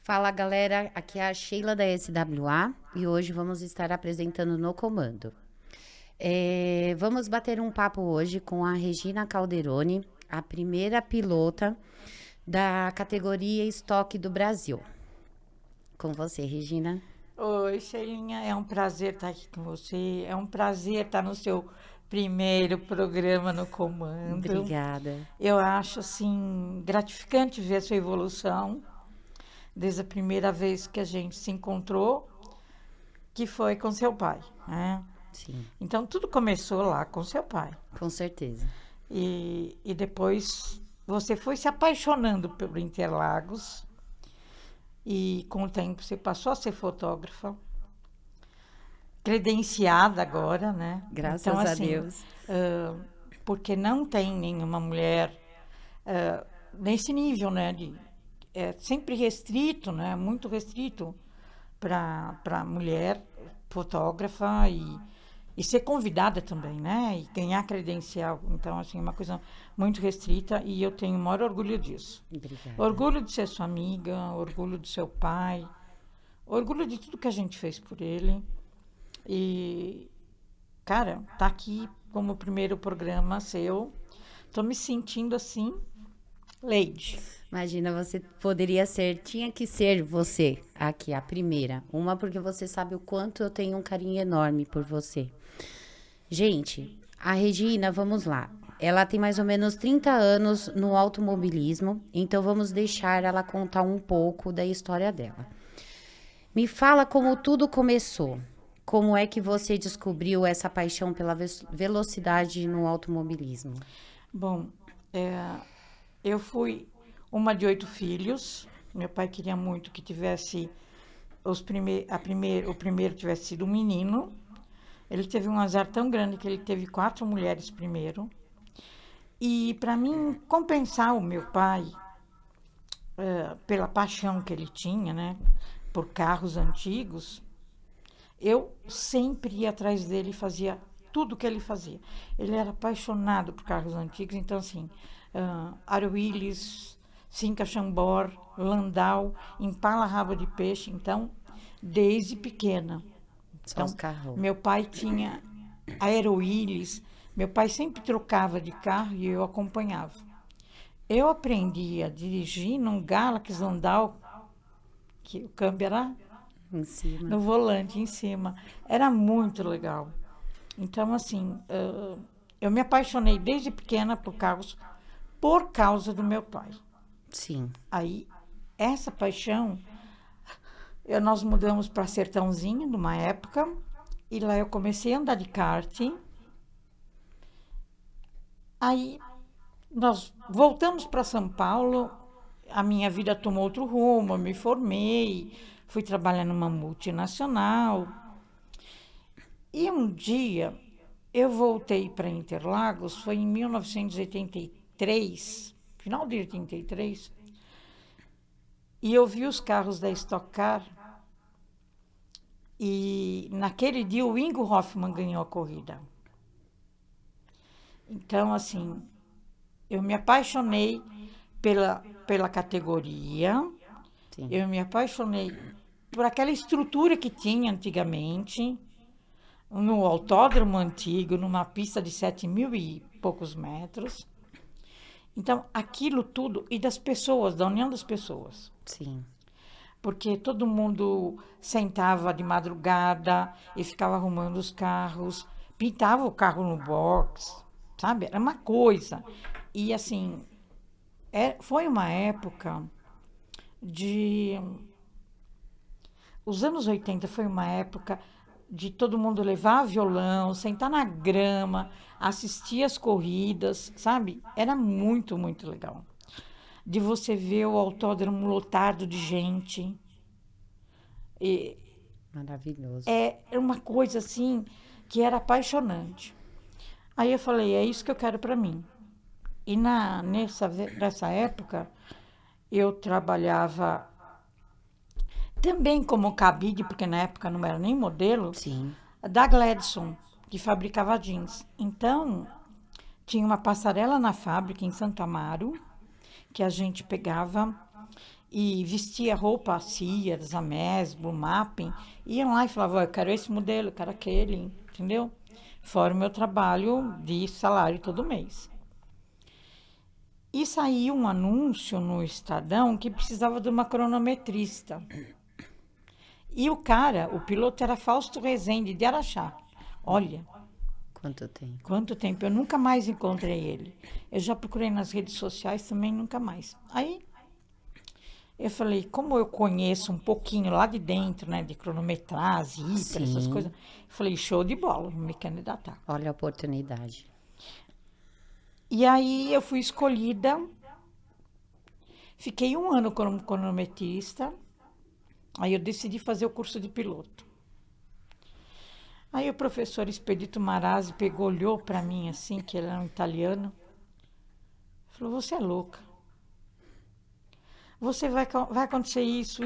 Fala galera, aqui é a Sheila da SWA e hoje vamos estar apresentando no comando. Vamos bater um papo hoje com a Regina Calderoni, a primeira pilota da categoria Estoque do Brasil. Com você, Regina. Oi, Sheilinha, é um prazer estar aqui com você, é um prazer estar no seu primeiro programa no comando. Obrigada. Eu acho, assim, gratificante ver a sua evolução, desde a primeira vez que a gente se encontrou, que foi com seu pai, né? Sim, Então, tudo começou lá com seu pai. com certeza. E depois você foi se apaixonando pelo Interlagos, e com o tempo você passou a ser fotógrafa, credenciada agora, né? Então, Graças a assim, Deus. porque não tem nenhuma mulher nesse nível, né? É sempre restrito, né? Muito restrito para mulher fotógrafa e ser convidada também, né? E ganhar credencial. Então, assim, é uma coisa muito restrita e eu tenho o maior orgulho disso. Obrigada. Orgulho de ser sua amiga, orgulho do seu pai, orgulho de tudo que a gente fez por ele. E, cara, tá aqui como primeiro programa seu. Tô me sentindo assim, Lady. Imagina, você poderia ser, tinha que ser você aqui, a primeira. Uma, porque você sabe o quanto eu tenho um carinho enorme por você. Gente, a Regina, vamos lá. Ela tem mais ou menos 30 anos no automobilismo, então vamos deixar ela contar um pouco da história dela. Me fala como tudo começou. Como é que você descobriu essa paixão pela velocidade no automobilismo? Bom, eu fui uma de 8 filhos. Meu pai queria muito que tivesse o primeiro tivesse sido um menino. Ele teve um azar tão grande que ele teve 4 mulheres primeiro. E para mim compensar o meu pai pela paixão que ele tinha, né, por carros antigos, eu sempre ia atrás dele e fazia tudo o que ele fazia. Ele era apaixonado por carros antigos, então assim, Aruilles, Cinca Chambord, Landau, Impala Rabo de Peixe, então, desde pequena. Só Então, os carros. meu pai tinha Aeroilles, meu pai sempre trocava de carro e eu acompanhava. Eu aprendi a dirigir num Galaxy Landau, que o câmbio era Em cima. no volante em cima. Era muito legal. Então, assim, eu me apaixonei desde pequena por carros por causa do meu pai. Sim. Aí, essa paixão, nós mudamos para Sertãozinho numa época, e lá eu comecei a andar de kart. Aí, nós voltamos para São Paulo, a minha vida tomou outro rumo, eu me formei, fui trabalhar numa multinacional. E um dia eu voltei para Interlagos, foi em 1983, final de 83, e eu vi os carros da Stock Car, e naquele dia o Ingo Hoffmann ganhou a corrida. Então, assim, eu me apaixonei pela categoria, Sim. eu me apaixonei por aquela estrutura que tinha antigamente, no autódromo antigo, numa pista de 7.000 e poucos metros. Então, aquilo tudo, e das pessoas, da união das pessoas. Sim. Porque todo mundo sentava de madrugada e ficava arrumando os carros, pintava o carro no box, sabe? Era uma coisa. E, assim, foi uma época de... Os anos 80 foi uma época de todo mundo levar violão, sentar na grama, assistir as corridas, sabe? Era muito, muito legal. De você ver o autódromo lotado de gente. E Maravilhoso. é uma coisa assim que era apaixonante. Aí eu falei, é isso que eu quero para mim. E nessa época eu trabalhava também como cabide, porque na época não era nem modelo, Sim. da Gladson, que fabricava jeans. Então, tinha uma passarela na fábrica em Santo Amaro, que a gente pegava e vestia roupa Sears, Hermès, Blue Mapping, iam lá e falavam, eu quero esse modelo, eu quero aquele, entendeu? Fora o meu trabalho de salário todo mês. E saiu um anúncio no Estadão que precisava de uma cronometrista. E o cara, o piloto, era Fausto Rezende, de Araxá. Olha, quanto tempo. Eu nunca mais encontrei ele. Eu já procurei nas redes sociais também, nunca mais. Aí, eu falei, como eu conheço um pouquinho lá de dentro, né, de cronometragem, essas coisas, eu falei, show de bola, vou me candidatar. Olha a oportunidade. E aí, eu fui escolhida, fiquei 1 ano como cronometrista, aí eu decidi fazer o curso de piloto. Aí o professor Expedito Marazzi pegou, olhou para mim assim, que ele era um italiano, falou, você é louca. Você vai acontecer isso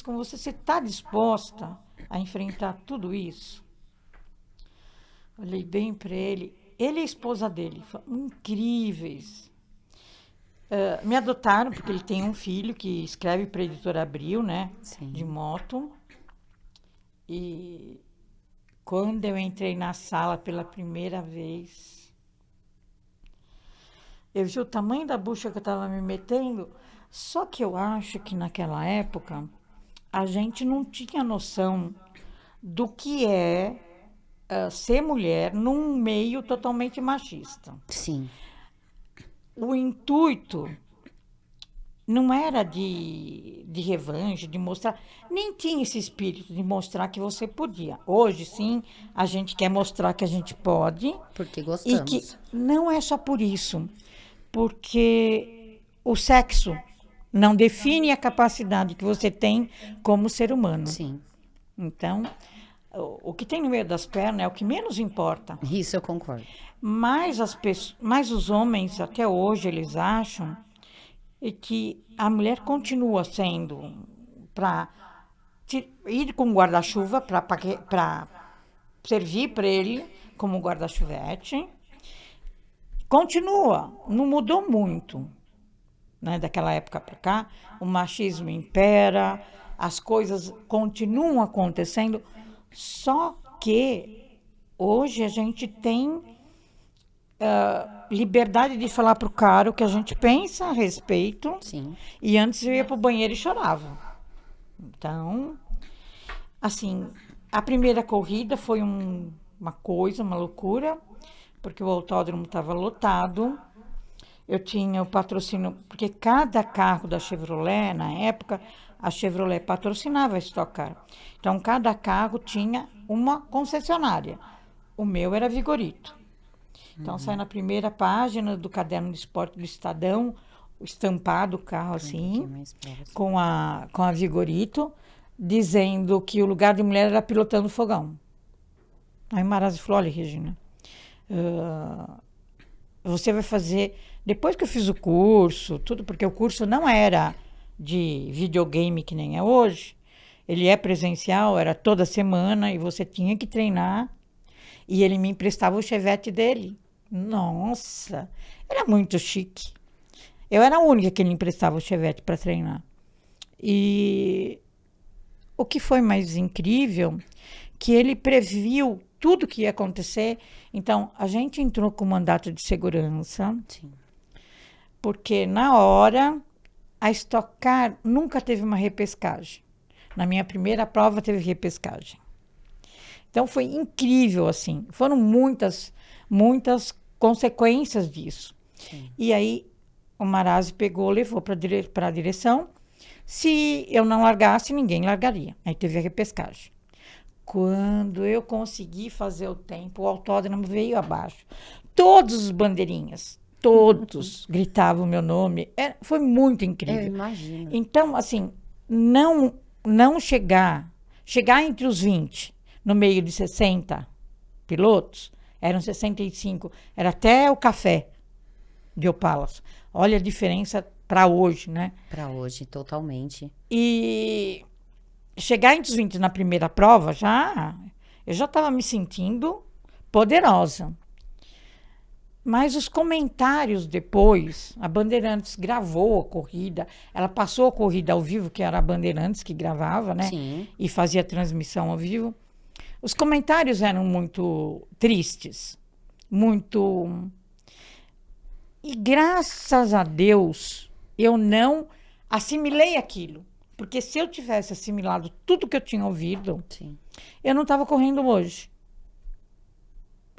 com você. Você está disposta a enfrentar tudo isso? Olhei bem para ele. Ele e a esposa dele, incríveis. Me adotaram, porque ele tem um filho que escreve para a Editora Abril, né? Sim. De moto. E quando eu entrei na sala pela primeira vez, eu vi o tamanho da bucha que eu estava me metendo. Só que eu acho que naquela época a gente não tinha noção do que é ser mulher num meio totalmente machista. Sim. O intuito não era de revanche, de mostrar, nem tinha esse espírito de mostrar que você podia. Hoje, sim, a gente quer mostrar que a gente pode. Porque gostamos. E que não é só por isso, porque o sexo não define a capacidade que você tem como ser humano. Sim. Então, o que tem no meio das pernas é o que menos importa. Isso eu concordo. Mas os homens, até hoje, eles acham que a mulher continua sendo para ir com guarda-chuva, para servir para ele como guarda-chuvete. Continua, não mudou muito. Né, daquela época para cá, o machismo impera, as coisas continuam acontecendo, só que hoje a gente tem liberdade de falar para o cara o que a gente pensa a respeito. Sim. E antes eu ia para o banheiro e chorava. Então, assim, a primeira corrida foi uma loucura, porque o autódromo estava lotado. Eu tinha o patrocínio, porque cada carro da Chevrolet, na época, a Chevrolet patrocinava a Stock Car. Então, cada carro tinha uma concessionária. O meu era Vigorito. Então, sai na primeira página do caderno de esporte do Estadão, estampado o carro assim, com a Vigorito, dizendo que o lugar de mulher era pilotando fogão. Aí Marazzi falou, olha, Regina, você vai fazer... Depois que eu fiz o curso, tudo, porque o curso não era de videogame que nem é hoje, ele é presencial, era toda semana e você tinha que treinar. E ele me emprestava o Chevette dele. Nossa, era muito chique. Eu era a única que ele emprestava o Chevette para treinar. E o que foi mais incrível, que ele previu tudo que ia acontecer. Então, a gente entrou com mandato de segurança. Sim. Porque na hora, a Stock Car nunca teve uma repescagem. Na minha primeira prova teve repescagem. Então foi incrível, assim. Foram muitas consequências disso. Sim. E aí o Marazzi pegou, levou para a direção. Se eu não largasse, ninguém largaria. Aí teve a repescagem. Quando eu consegui fazer o tempo, o autódromo veio abaixo. Todos os bandeirinhas, todos gritavam o meu nome. Foi muito incrível. Eu imagino. Então, assim, não chegar entre os 20, no meio de 60 pilotos, eram 65, era até o café de Opalas. Olha a diferença para hoje, né? Para hoje, totalmente. E chegar entre os 20 na primeira prova, eu já estava me sentindo poderosa. Mas os comentários depois, a Bandeirantes gravou a corrida, ela passou a corrida ao vivo, que era a Bandeirantes que gravava, né? Sim. E fazia transmissão ao vivo. Os comentários eram muito tristes, muito... E graças a Deus, eu não assimilei aquilo. Porque se eu tivesse assimilado tudo que eu tinha ouvido, Sim. eu não estava correndo hoje.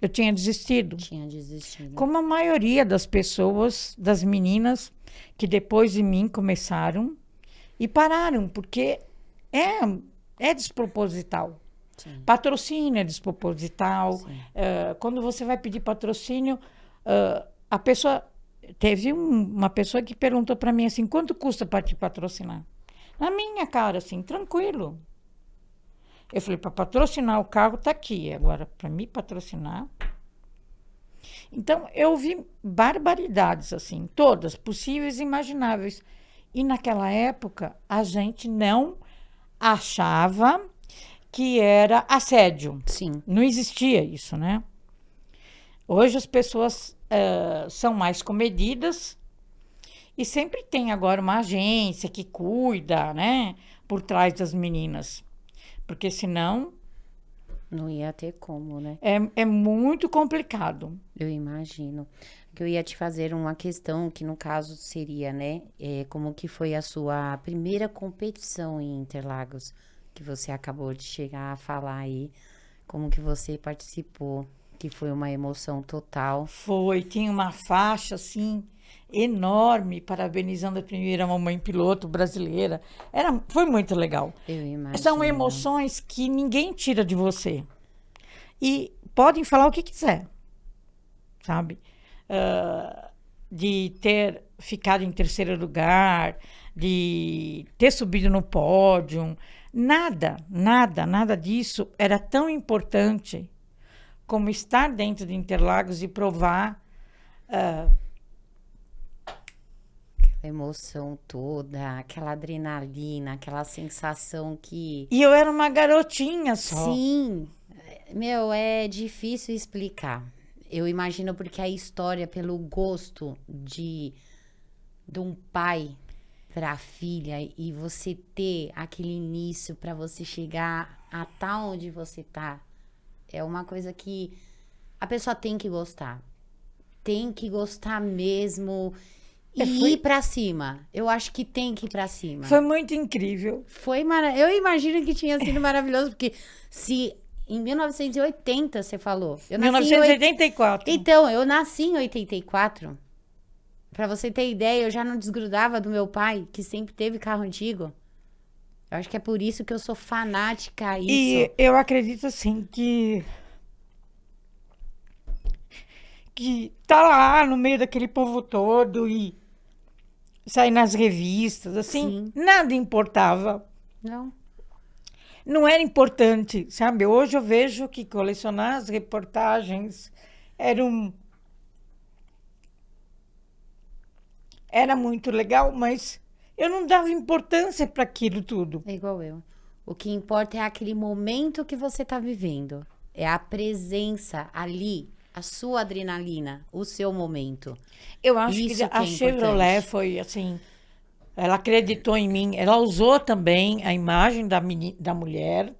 Eu tinha desistido. Tinha desistido. Como a maioria das pessoas, das meninas, que depois de mim começaram e pararam, porque é desproposital. Sim. Patrocínio é desproposital. Sim. Quando você vai pedir patrocínio, a pessoa... Teve uma pessoa que perguntou para mim assim, quanto custa para te patrocinar? Na minha cara, assim, tranquilo. Eu falei, para patrocinar o carro tá aqui. Agora, para me patrocinar... Então, eu vi barbaridades, assim, todas, possíveis e imagináveis. E naquela época, a gente não achava que era assédio. Sim. Não existia isso, né? Hoje as pessoas são mais comedidas e sempre tem agora uma agência que cuida, né? Por trás das meninas. Porque senão... Não ia ter como, né? É muito complicado. Eu imagino. Que eu ia te fazer uma questão que, no caso, seria, né? Como que foi a sua primeira competição em Interlagos? Que você acabou de chegar a falar aí. Como que você participou? Que foi uma emoção total. Foi. Tinha uma faixa, assim, enorme, parabenizando a primeira mamãe piloto brasileira. Foi muito legal. Eu imagino. São emoções que ninguém tira de você. E podem falar o que quiser, sabe? De ter ficado em terceiro lugar, de ter subido no pódio. Nada disso era tão importante como estar dentro de Interlagos e provar... A emoção toda, aquela adrenalina, aquela sensação que... E eu era uma garotinha só. Sim, meu, é difícil explicar. Eu imagino porque a história, pelo gosto de um pai para a filha e você ter aquele início para você chegar a tá onde você tá, é uma coisa que a pessoa tem que gostar. Tem que gostar mesmo e ir pra cima. Eu acho que tem que ir pra cima. Foi muito incrível. Eu imagino que tinha sido maravilhoso, porque se em 1980 você falou. Eu nasci 1984. Então, eu nasci em 84. Pra você ter ideia, eu já não desgrudava do meu pai, que sempre teve carro antigo. Eu acho que é por isso que eu sou fanática a isso. E eu acredito, assim, que tá lá no meio daquele povo todo e sair nas revistas, assim, Sim. nada importava. Não. Não era importante, sabe? Hoje eu vejo que colecionar as reportagens era muito legal, mas eu não dava importância para aquilo tudo. É igual eu. O que importa é aquele momento que você tá vivendo. É a presença ali, a sua adrenalina, o seu momento. Eu acho Isso que a é Chevrolet importante. foi assim, ela acreditou em mim, ela usou também a imagem da mulher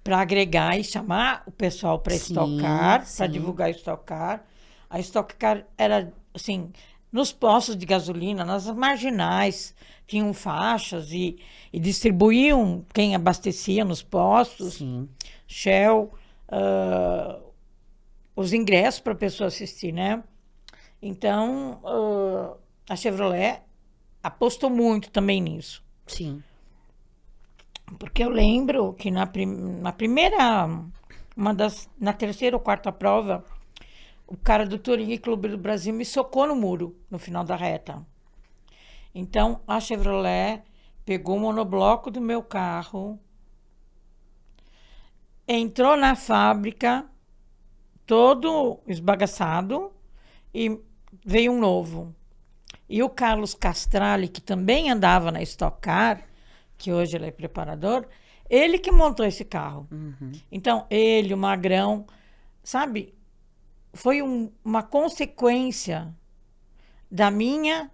para agregar e chamar o pessoal para Sim, Stock Car, para sim. divulgar Stock Car. A Stock Car era assim, nos postos de gasolina, nas marginais, tinham faixas e distribuíam quem abastecia nos postos, Sim. Shell, os ingressos para a pessoa assistir, né? Então, a Chevrolet apostou muito também nisso. Sim. Porque eu lembro que na primeira, na terceira ou quarta prova, o cara do Touring Clube do Brasil me socou no muro, no final da reta. Então, a Chevrolet pegou o monobloco do meu carro, entrou na fábrica, todo esbagaçado, e veio um novo. E o Carlos Castralli, que também andava na Stock Car, que hoje ele é preparador, ele que montou esse carro. Uhum. Então, ele, o Magrão, sabe? foi uma consequência da minha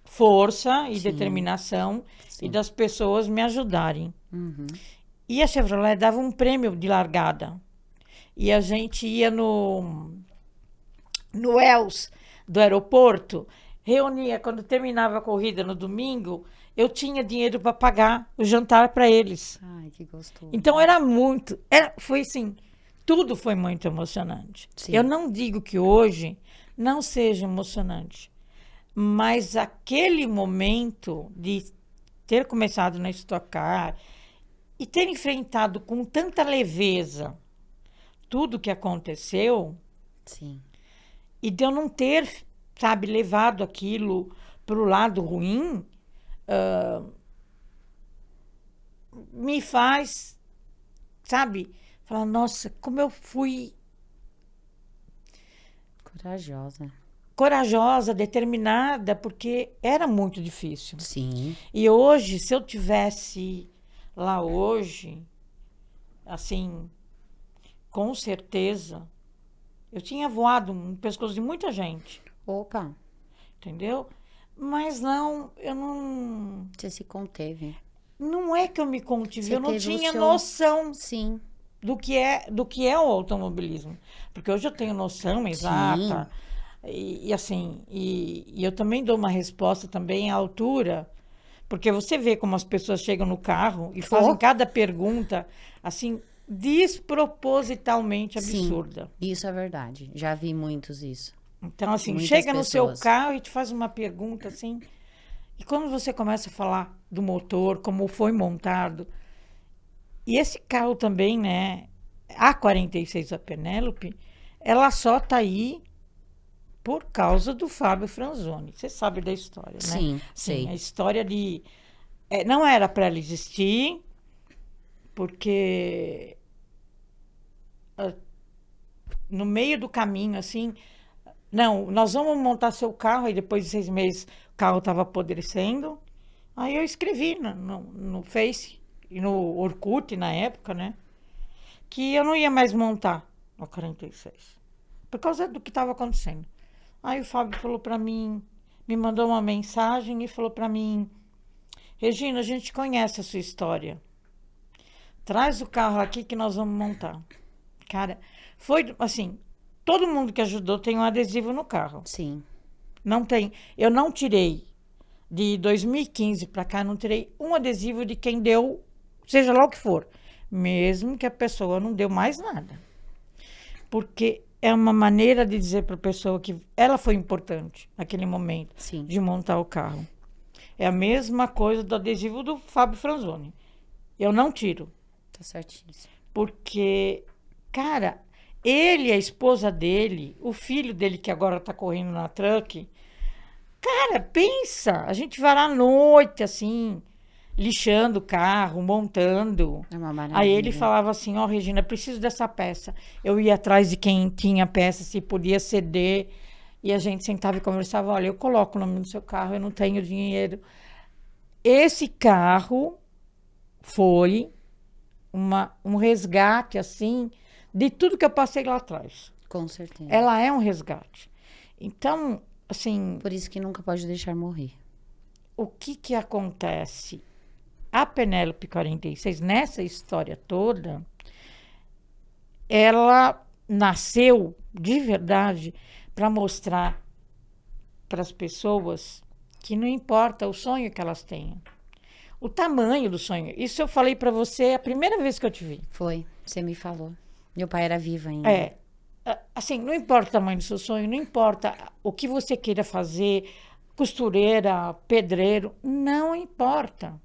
força e Sim. determinação Sim. e das pessoas me ajudarem. Uhum. E a Chevrolet dava um prêmio de largada. E a gente ia no Els do aeroporto, reunia, quando terminava a corrida no domingo, eu tinha dinheiro para pagar o jantar para eles. Ai, que gostoso. Então foi assim, tudo foi muito emocionante. Sim. Eu não digo que hoje não seja emocionante, mas aquele momento de ter começado na Stock Car e ter enfrentado com tanta leveza tudo que aconteceu, Sim. e de eu não ter, sabe, levado aquilo para o lado ruim, me faz, sabe, falar, nossa, como eu fui Corajosa. corajosa, determinada, porque era muito difícil. Sim. E hoje, se eu tivesse lá hoje, assim, com certeza, eu tinha voado no pescoço de muita gente, Opa, entendeu? Mas não, eu não. você se conteve. Não é que eu me contive, Você eu não teve o tinha seu- noção Sim. do que é o automobilismo. Porque hoje eu tenho noção exata. E assim, e eu também dou uma resposta também à altura, porque você vê como as pessoas chegam no carro e fazem cada pergunta, assim, despropositalmente Sim. absurda. Isso é verdade. Já vi muitos isso. Então, assim, Muitas chega no seu pessoas. carro e te faz uma pergunta, assim, e quando você começa a falar do motor, como foi montado, e esse carro também, né, a 46 da Penélope, ela só tá aí por causa do Fábio Franzoni. Você sabe da história, né? Sim, sei. A história de... não era para ela existir, porque no meio do caminho, assim, não, nós vamos montar seu carro, e depois de 6 meses o carro estava apodrecendo. Aí eu escrevi no Face e no Orkut na época, né? Que eu não ia mais montar no 46. Por causa do que estava acontecendo. Aí o Fábio falou para mim, me mandou uma mensagem e falou para mim, Regina, a gente conhece a sua história. Traz o carro aqui que nós vamos montar. Cara, foi assim, todo mundo que ajudou tem um adesivo no carro. Sim. Não tem, eu não tirei de 2015 para cá, não tirei um adesivo de quem deu, seja lá o que for, mesmo que a pessoa não deu mais nada. Porque é uma maneira de dizer para a pessoa que ela foi importante naquele momento. Sim. De montar o carro. É a mesma coisa do adesivo do Fábio Franzoni. Eu não tiro. Tá certíssimo. Porque, cara, ele, a esposa dele, o filho dele que agora tá correndo na truck, cara, pensa, a gente vai lá à noite, assim, lixando o carro, montando. É uma maravilha. Aí ele falava assim, ó, Regina, preciso dessa peça. Eu ia atrás de quem tinha peça, se podia ceder. E a gente sentava e conversava, olha, eu coloco o nome no seu carro, eu não tenho dinheiro. Esse carro foi um resgate, assim, de tudo que eu passei lá atrás. Com certeza. Ela é um resgate. Então, assim, Por isso que nunca pode deixar morrer. o que acontece? A Penélope 46, nessa história toda, ela nasceu de verdade para mostrar para as pessoas que não importa o sonho que elas tenham, o tamanho do sonho. Isso eu falei para você a primeira vez que eu te vi. Foi, você me falou. Meu pai era vivo ainda. Assim, não importa o tamanho do seu sonho, não importa o que você queira fazer, costureira, pedreiro, não importa.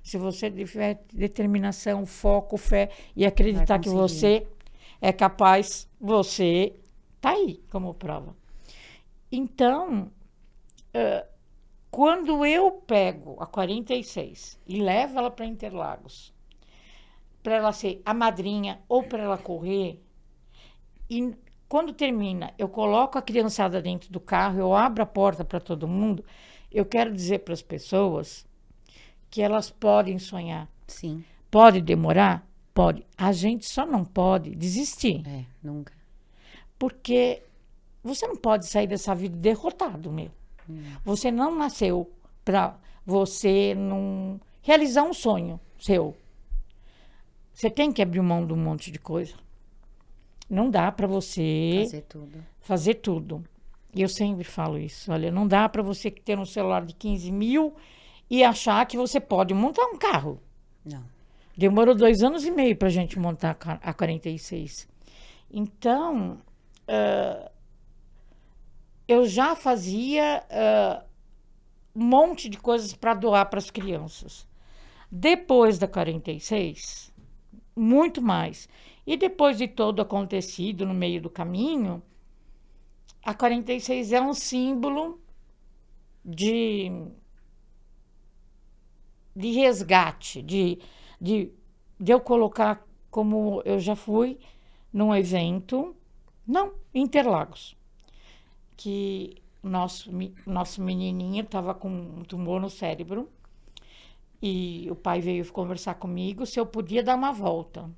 Se você tiver determinação, foco, fé e acreditar que você é capaz, você tá aí como prova. Então, quando eu pego a 46 e levo ela para Interlagos, para ela ser a madrinha ou para ela correr, e quando termina, eu coloco a criançada dentro do carro, eu abro a porta para todo mundo, eu quero dizer para as pessoas que elas podem sonhar. Sim. Pode demorar? Pode. A gente só não pode desistir. Nunca. Porque você não pode sair dessa vida derrotado, meu. Você não nasceu para você não realizar um sonho seu. Você tem que abrir mão de um monte de coisa. Não dá para você fazer tudo. E eu sempre falo isso. Olha, não dá para você ter um celular de 15 mil e achar que você pode montar um carro. Não. Demorou 2 anos e meio para a gente montar a 46. Então, eu já fazia um monte de coisas para doar para as crianças. Depois da 46, muito mais. E depois de todo acontecido no meio do caminho, a 46 é um símbolo de resgate, de eu colocar, como eu já fui num evento, não, Interlagos, que nosso menininho estava com um tumor no cérebro e o pai veio conversar comigo se eu podia dar uma volta.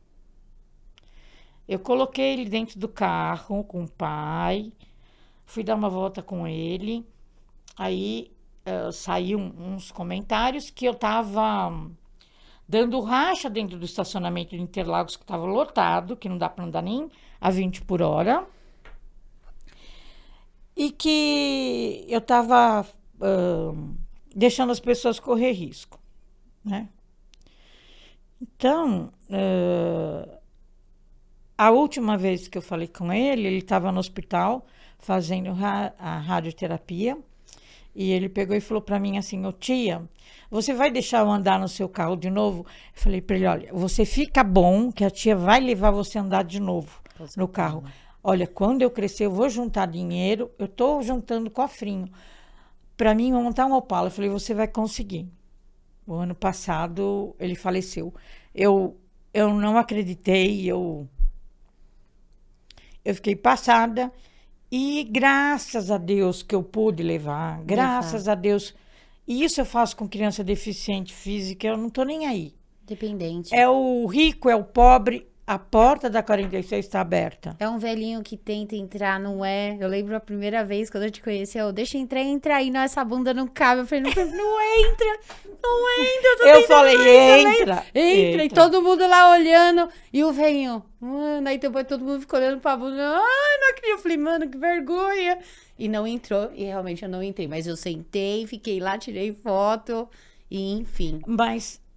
Eu coloquei ele dentro do carro com o pai, fui dar uma volta com ele, aí saiu uns comentários que eu estava dando racha dentro do estacionamento de Interlagos, que estava lotado, que não dá para andar nem a 20 por hora, e que eu estava deixando as pessoas correr risco, né? Então, a última vez que eu falei com ele estava no hospital fazendo a radioterapia, e ele pegou e falou para mim assim: ô tia, você vai deixar eu andar no seu carro de novo? Eu falei para ele: olha, você fica bom que a tia vai levar você a andar de novo no carro. Olha, quando eu crescer eu vou juntar dinheiro, eu estou juntando cofrinho para mim montar um Opala. Eu falei: você vai conseguir. O ano passado ele faleceu. Eu não acreditei, eu fiquei passada. E graças a Deus que eu pude levar, graças a Deus. E isso eu faço com criança deficiente física, eu não tô nem aí. Dependente. É o rico, é o pobre, a porta da 46 está aberta. É um velhinho que tenta entrar, não é? Eu lembro a primeira vez, quando eu te conheci, deixa entra aí, não, essa bunda não cabe. Eu falei, não entra. Eu falei, entra. E todo mundo lá olhando, e o velhinho, mano, aí depois todo mundo ficou olhando pra bunda, ai, não acredito. Eu falei, mano, que vergonha. E não entrou, e realmente eu não entrei, mas eu sentei, fiquei lá, tirei foto, e enfim.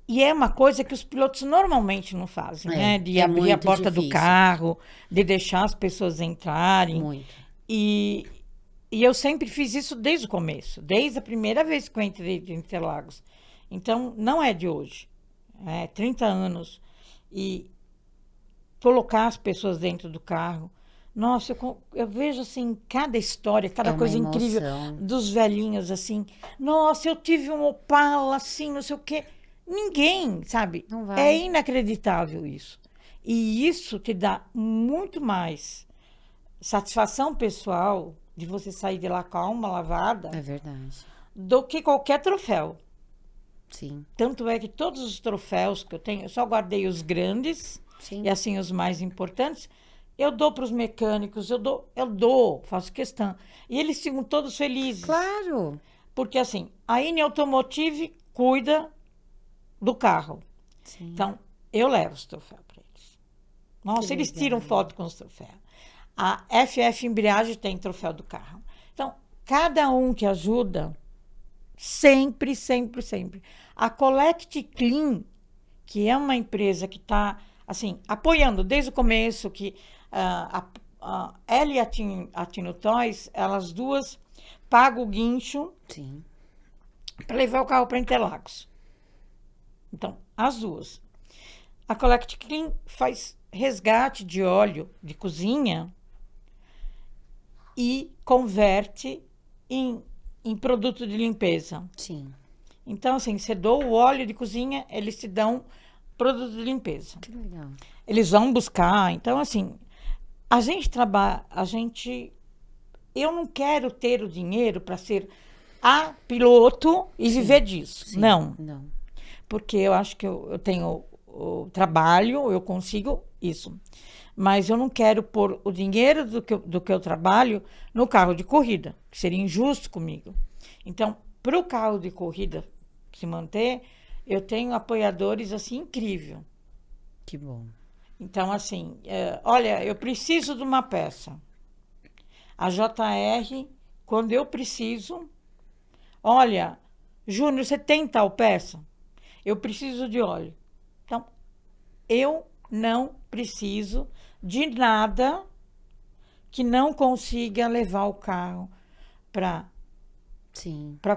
E é uma coisa que os pilotos normalmente não fazem, né? De abrir a porta do carro, de deixar as pessoas entrarem. Muito. E eu sempre fiz isso desde o começo, desde a primeira vez que eu entrei de Interlagos. Então, não é de hoje. É 30 anos. E colocar as pessoas dentro do carro. Nossa, eu vejo, assim, cada história, cada coisa incrível dos velhinhos, assim. Nossa, eu tive um Opala, assim, não sei o quê. Ninguém, sabe? Não vai. É inacreditável isso. E isso te dá muito mais satisfação pessoal de você sair de lá com a alma lavada. É verdade. Do que qualquer troféu. Sim. Tanto é que todos os troféus que eu tenho, eu só guardei os grandes. Sim. E assim os mais importantes. Eu dou para os mecânicos, eu dou, faço questão. E eles ficam todos felizes. Claro. Porque assim, a Ine Automotive cuida do carro. Sim. Então, eu levo os troféus para eles. Nossa, eles tiram foto com os troféus. A FF Embreagem tem troféu do carro. Então, cada um que ajuda, sempre, sempre, sempre. A Collect Clean, que é uma empresa que está, assim, apoiando desde o começo, que a ela e a Tino Toys, elas duas pagam o guincho para levar o carro para Interlagos. Então, as duas. A Collect Clean faz resgate de óleo de cozinha e converte em produto de limpeza. Sim. Então, assim, você doa o óleo de cozinha, eles te dão produto de limpeza. Que legal. Eles vão buscar. Então, assim, a gente trabalha, eu não quero ter o dinheiro para ser a piloto e viver disso. Sim. Não. Porque eu acho que eu tenho o trabalho, eu consigo isso. Mas eu não quero pôr o dinheiro do que eu trabalho no carro de corrida, que seria injusto comigo. Então, para o carro de corrida se manter, eu tenho apoiadores, assim, incrível. Que bom. Então, assim, olha, eu preciso de uma peça. A JR, quando eu preciso, olha, Júnior, você tem tal peça? Eu preciso de óleo. Então, eu não preciso de nada que não consiga levar o carro para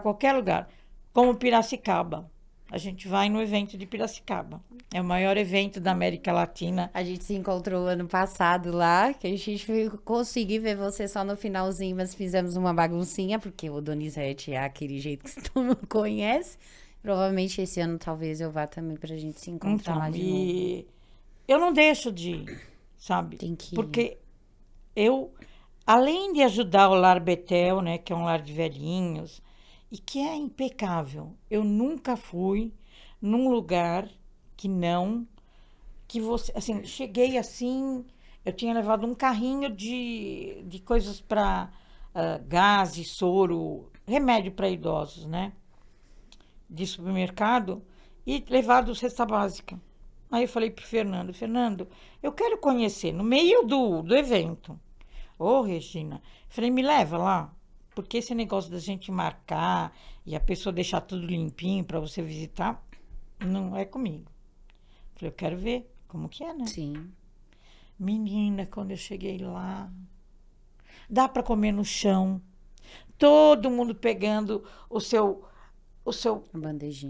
qualquer lugar. Como Piracicaba. A gente vai no evento de Piracicaba. É o maior evento da América Latina. A gente se encontrou ano passado lá, que a gente conseguiu ver você só no finalzinho, mas fizemos uma baguncinha, porque o Donizete é aquele jeito que todo mundo conhece. Provavelmente esse ano talvez eu vá também pra gente se encontrar lá de novo. Eu não deixo de ir, sabe? Tem que ir. Porque eu, além de ajudar o Lar Betel, né, que é um lar de velhinhos, e que é impecável, eu nunca fui num lugar que você, assim, cheguei assim, eu tinha levado um carrinho de coisas para gás, soro, remédio para idosos, né? De supermercado, e levado cesta básica. Aí eu falei pro Fernando, eu quero conhecer, no meio do evento. Ô, Regina, falei, me leva lá, porque esse negócio da gente marcar e a pessoa deixar tudo limpinho para você visitar, não é comigo. Falei, eu quero ver como que é, né? Sim. Menina, quando eu cheguei lá, dá para comer no chão, todo mundo pegando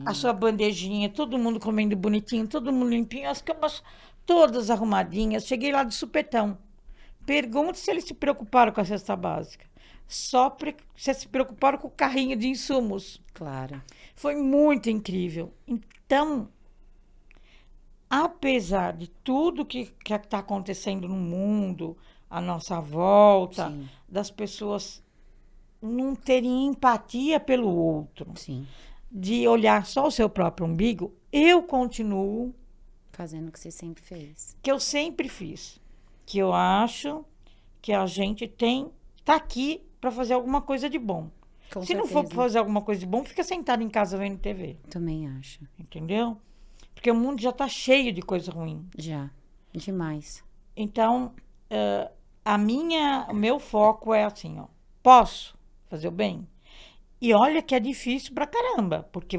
a sua bandejinha, todo mundo comendo bonitinho, todo mundo limpinho, as camas todas arrumadinhas. Cheguei lá de supetão. Pergunte se eles se preocuparam com a cesta básica. Se se preocuparam com o carrinho de insumos. Claro. Foi muito incrível. Então, apesar de tudo que está acontecendo no mundo, à nossa volta, Sim. das pessoas não terem empatia pelo outro, Sim. de olhar só o seu próprio umbigo, eu continuo Fazendo o que você sempre fez. que eu sempre fiz. Que eu acho que a gente tá aqui para fazer alguma coisa de bom. Com Se não for pra fazer alguma coisa de bom, fica sentado em casa vendo TV. Também acho. Entendeu? Porque o mundo já tá cheio de coisa ruim. Já. Demais. Então, o meu foco é assim, ó. Posso fazer o bem? E olha que é difícil pra caramba, porque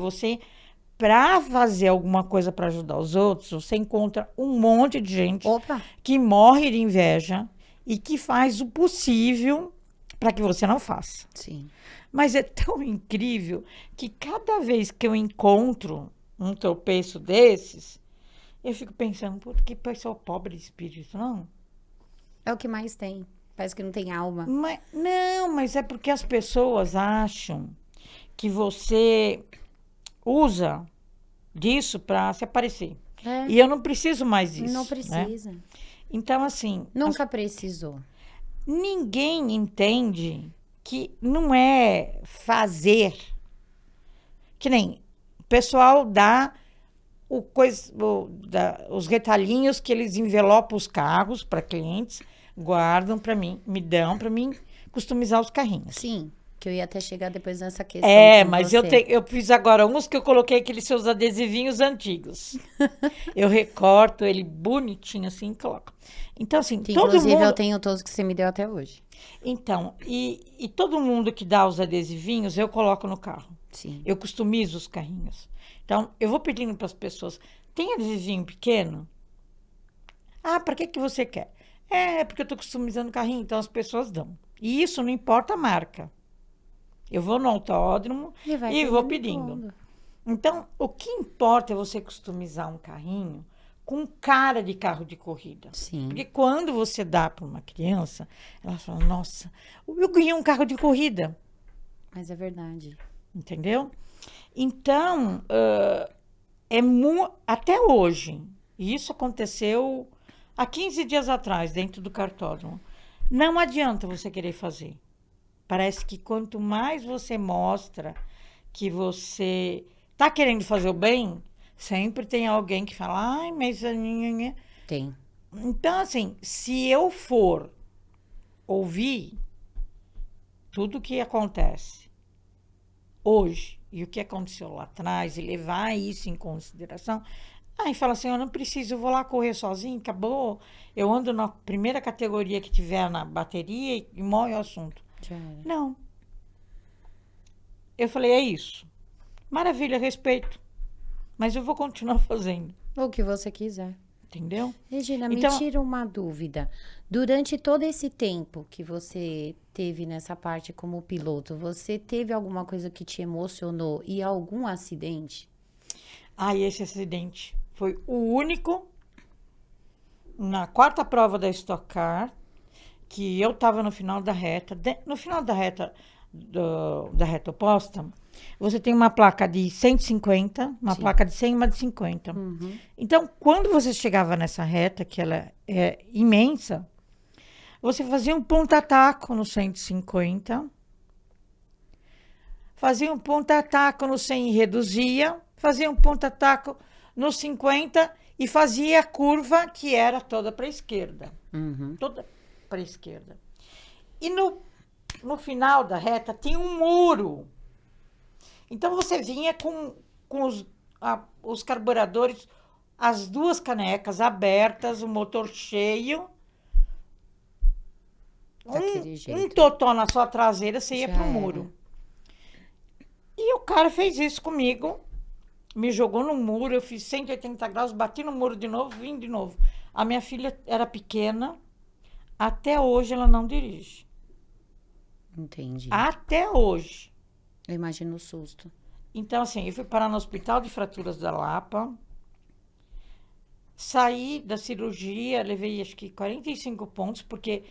pra fazer alguma coisa pra ajudar os outros, você encontra um monte de gente Opa! que morre de inveja e que faz o possível para que você não faça. Sim. Mas é tão incrível que cada vez que eu encontro um tropeço desses, eu fico pensando, por que pessoa pobre de espírito, não? É o que mais tem. Parece que não tem alma. Mas é porque as pessoas acham que você usa disso para se aparecer. É. E eu não preciso mais disso. Não né? precisa. Então, assim... Nunca precisou. Ninguém entende que não é fazer. Que nem o pessoal dá os retalhinhos que eles envelopam os carros para clientes, guardam para mim, me dão para mim customizar os carrinhos. Sim, que eu ia até chegar depois nessa questão. Mas eu fiz agora uns que eu coloquei aqueles seus adesivinhos antigos. Eu recorto ele bonitinho assim e coloco. Então, assim, que, todo inclusive, mundo... eu tenho todos que você me deu até hoje. Então, e todo mundo que dá os adesivinhos, eu coloco no carro. Sim. Eu customizo os carrinhos. Então, eu vou pedindo para as pessoas, tem adesivinho pequeno? Ah, para que você quer? É, porque eu estou customizando o carrinho, então as pessoas dão. E isso não importa a marca. Eu vou no autódromo e vou pedindo. Então, o que importa é você customizar um carrinho com cara de carro de corrida. Sim. Porque quando você dá para uma criança, ela fala, nossa, eu ganhei um carro de corrida. Mas é verdade. Entendeu? Então, até hoje, e isso aconteceu há 15 dias atrás, dentro do cartódromo, não adianta você querer fazer. Parece que quanto mais você mostra que você está querendo fazer o bem, sempre tem alguém que fala, ai, mas... Tem. Então, assim, se eu for ouvir tudo o que acontece hoje e o que aconteceu lá atrás e levar isso em consideração, aí fala assim, eu não preciso, eu vou lá correr sozinho, acabou. Eu ando na primeira categoria que tiver na bateria e morre o assunto. Já era. Não. Eu falei, é isso. Maravilha, respeito. Mas eu vou continuar fazendo. O que você quiser. Entendeu? Regina, Então- me tira uma dúvida. Durante todo esse tempo que você teve nessa parte como piloto, você teve alguma coisa que te emocionou e algum acidente? Esse acidente foi o único na quarta prova da Stock Car, que eu estava no final da reta. No final da reta, da reta oposta, você tem uma placa de 150, uma Sim. placa de 100 e uma de 50. Então, quando você chegava nessa reta, que ela é imensa, você fazia um ponta-taco no 150, fazia um ponta-taco no 100 e reduzia, fazia um ponta-taco no 50 e fazia a curva que era toda para a esquerda. Toda para a esquerda. E no final da reta tinha um muro. Então você vinha com os carburadores, as duas canecas abertas, o motor cheio. Daquele Um jeito. totó na sua traseira, você ia Já pro era. muro. E o cara fez isso comigo, me jogou no muro, eu fiz 180 graus, bati no muro de novo, vim de novo. A minha filha era pequena, até hoje ela não dirige. Entendi. Até hoje. Eu imagino o susto. Então, assim, eu fui parar no Hospital de Fraturas da Lapa, saí da cirurgia, levei acho que 45 pontos, porque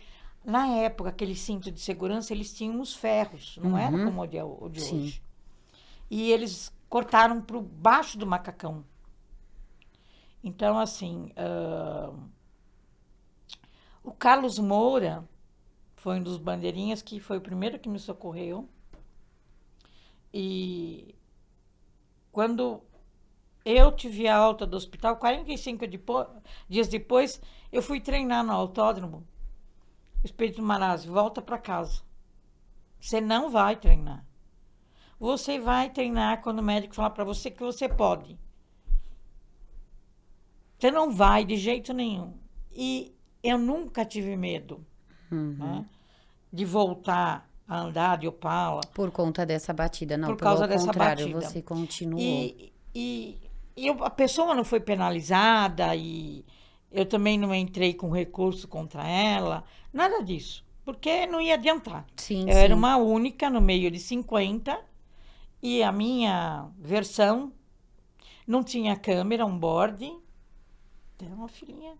na época, aquele cinto de segurança, eles tinham os ferros, não era como o de Sim. hoje. E eles cortaram para baixo do macacão. Então, assim, o Carlos Moura foi um dos bandeirinhas que foi o primeiro que me socorreu. E quando eu tive a alta do hospital, 45 dias depois, eu fui treinar no autódromo. Espírito Marazzi, volta para casa. Você não vai treinar. Você vai treinar quando o médico falar para você que você pode. Você não vai de jeito nenhum. E eu nunca tive medo, né, de voltar a andar de Opala. Por conta dessa batida, não, Por causa pelo dessa contrário, batida. você continuou. A pessoa não foi penalizada e eu também não entrei com recurso contra ela, nada disso, porque não ia adiantar. Sim, Eu era sim. uma única no meio de 50 e a minha versão não tinha câmera on-board. Então, filhinha,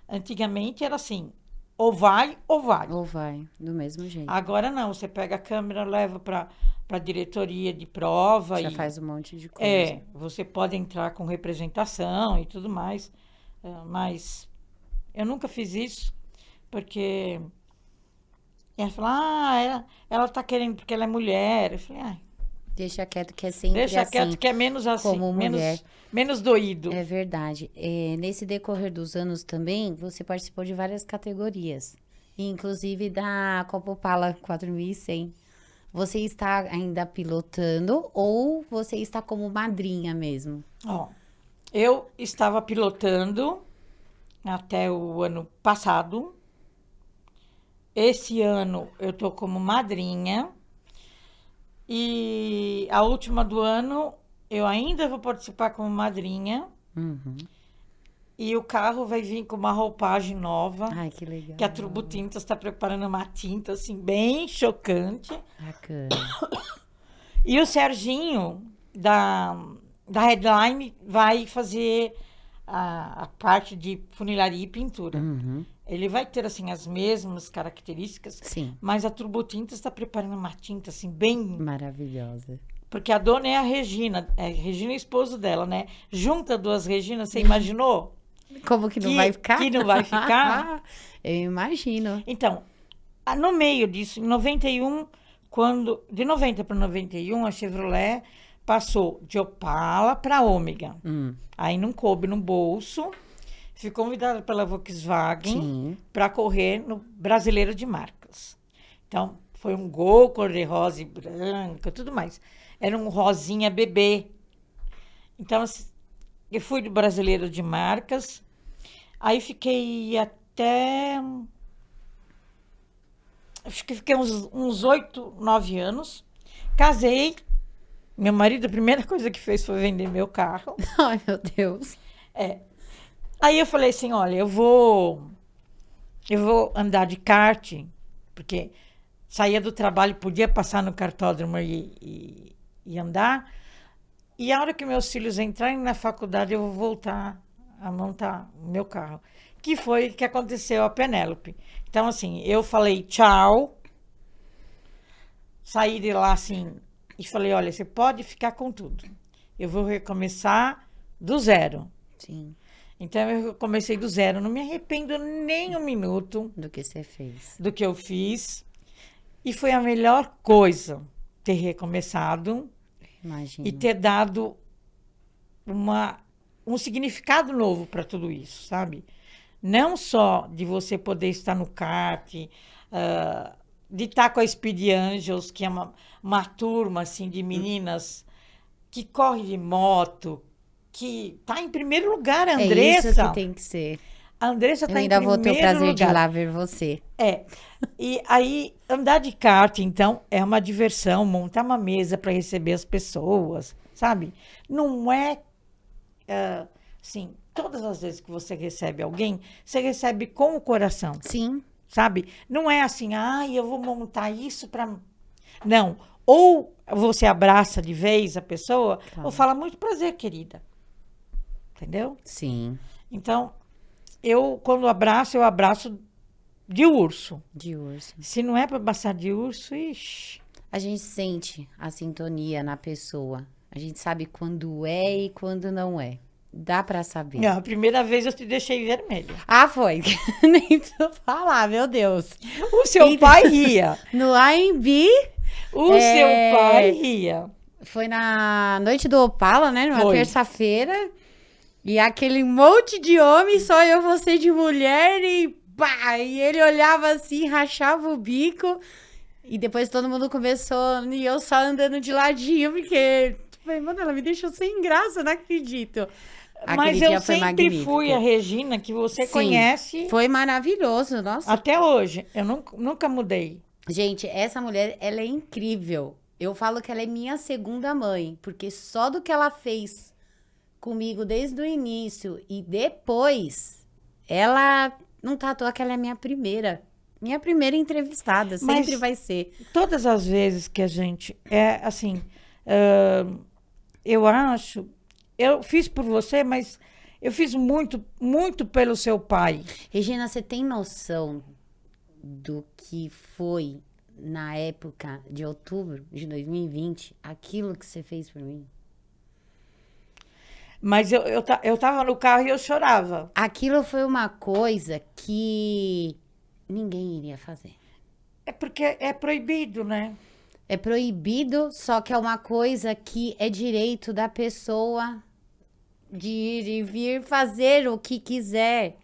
antigamente era assim, ou vai ou vai. Ou vai, do mesmo jeito. Agora não, você pega a câmera, leva para a diretoria de prova. Já e faz um monte de coisa. você pode entrar com representação e tudo mais, mas eu nunca fiz isso, porque ela fala, ela tá querendo porque ela é mulher. Eu falei, Deixa quieto, que é sempre deixa assim. quieto que é menos assim, como mulher. menos doído. É verdade. Nesse decorrer dos anos também, você participou de várias categorias. Inclusive da Copa Opala 4100. Você está ainda pilotando ou você está como madrinha mesmo? Ó, eu estava pilotando até o ano passado. Esse ano eu tô como madrinha. E a última do ano eu ainda vou participar como madrinha. E o carro vai vir com uma roupagem nova. Ai, que legal. Que a Turbo Tintas está preparando uma tinta assim bem chocante. Bacana. E o Serginho da Headline vai fazer a parte de funilaria e pintura. Ele vai ter assim as mesmas características, Sim. mas a Turbo Tintas está preparando uma tinta assim bem, Maravilhosa. porque a dona é a Regina, Regina é esposo dela, né? Junta duas Reginas, você imaginou? Como que não Que- vai ficar? que não vai ficar? Eu imagino. Então, no meio disso, em 91, de 90 para 91, a Chevrolet passou de Opala para Ômega. Aí não coube no bolso, fui convidada pela Volkswagen Sim. para correr no Brasileiro de Marcas. Então, foi um Gol cor-de-rosa e branca, tudo mais. Era um rosinha bebê. Então, eu fui do Brasileiro de Marcas, aí fiquei até... Acho que fiquei uns 8, 9 anos. Casei. Meu marido, a primeira coisa que fez foi vender meu carro. Ai, meu Deus. Aí eu falei assim, olha, eu vou andar de kart, porque saía do trabalho, podia passar no kartódromo e andar. E a hora que meus filhos entrarem na faculdade, eu vou voltar a montar o meu carro. Que foi o que aconteceu a Penélope. Então, assim, eu falei tchau, saí de lá assim, e falei, olha, você pode ficar com tudo. Eu vou recomeçar do zero. Sim. Então, eu comecei do zero. Não me arrependo nem um minuto Do que você fez. do que eu fiz. E foi a melhor coisa ter recomeçado Imagina. e ter dado um significado novo para tudo isso, sabe? Não só de você poder estar no kart, de estar com a Speed Angels, que é uma turma assim, de meninas que corre de moto, que está em primeiro lugar, a É Andressa. isso que tem que ser. A Andressa Eu está em ainda primeiro vou ter o prazer de ir lugar. lá ver você. E aí, andar de kart, então, é uma diversão, montar uma mesa para receber as pessoas, sabe? Não é, assim, todas as vezes que você recebe alguém, você recebe com o coração, Sim. sabe? Não é assim, eu vou montar isso para... Não. Ou você abraça de vez a pessoa, ou fala, muito prazer, querida. Entendeu? Sim. Então, quando eu abraço de urso. De urso. Se não é para abraçar de urso, ixi. A gente sente a sintonia na pessoa. A gente sabe quando é e quando não é. Dá pra saber. Não, a primeira vez eu te deixei vermelha. Ah, foi. Nem preciso falar, meu Deus. O seu pai ria. No AMB, Seu pai ria. foi na noite do Opala, né? Numa Foi. terça-feira. E aquele monte de homem, só eu, você de mulher e pá! E ele olhava assim, rachava o bico. E depois todo mundo começou, e eu só andando de ladinho, porque... Mano, ela me deixou sem graça, não acredito. Mas eu sempre fui a Regina que você conhece. Foi maravilhoso, nossa. Até hoje. Eu nunca mudei. Gente, essa mulher, ela é incrível. Eu falo que ela é minha segunda mãe, porque só do que ela fez comigo desde o início e depois, ela não tá à toa que ela é minha primeira entrevistada, sempre vai ser. Todas as vezes que a gente assim, eu acho, eu fiz por você, mas eu fiz muito, muito pelo seu pai. Regina, você tem noção do que foi na época de outubro de 2020, aquilo que você fez por mim? Mas eu tava no carro e eu chorava. Aquilo foi uma coisa que ninguém iria fazer. É porque é proibido, né? É proibido, só que é uma coisa que é direito da pessoa de ir e vir fazer o que quiser.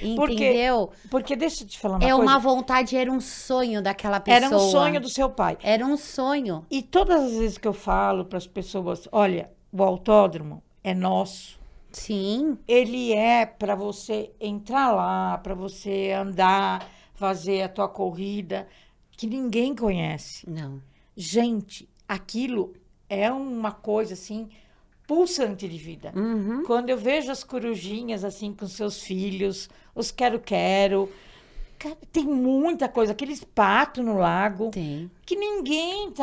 Entendeu? Porque deixa eu te falar uma coisa. É uma vontade, era um sonho daquela pessoa. Era um sonho do seu pai. Era um sonho. E todas as vezes que eu falo para as pessoas, olha, o autódromo é nosso. Sim. Ele é para você entrar lá, para você andar, fazer a tua corrida, que ninguém conhece. Não. Gente, aquilo é uma coisa assim pulsante de vida. Uhum. Quando eu vejo as corujinhas assim com seus filhos, os quero-quero, cara, tem muita coisa, aqueles patos no lago Tem. que ninguém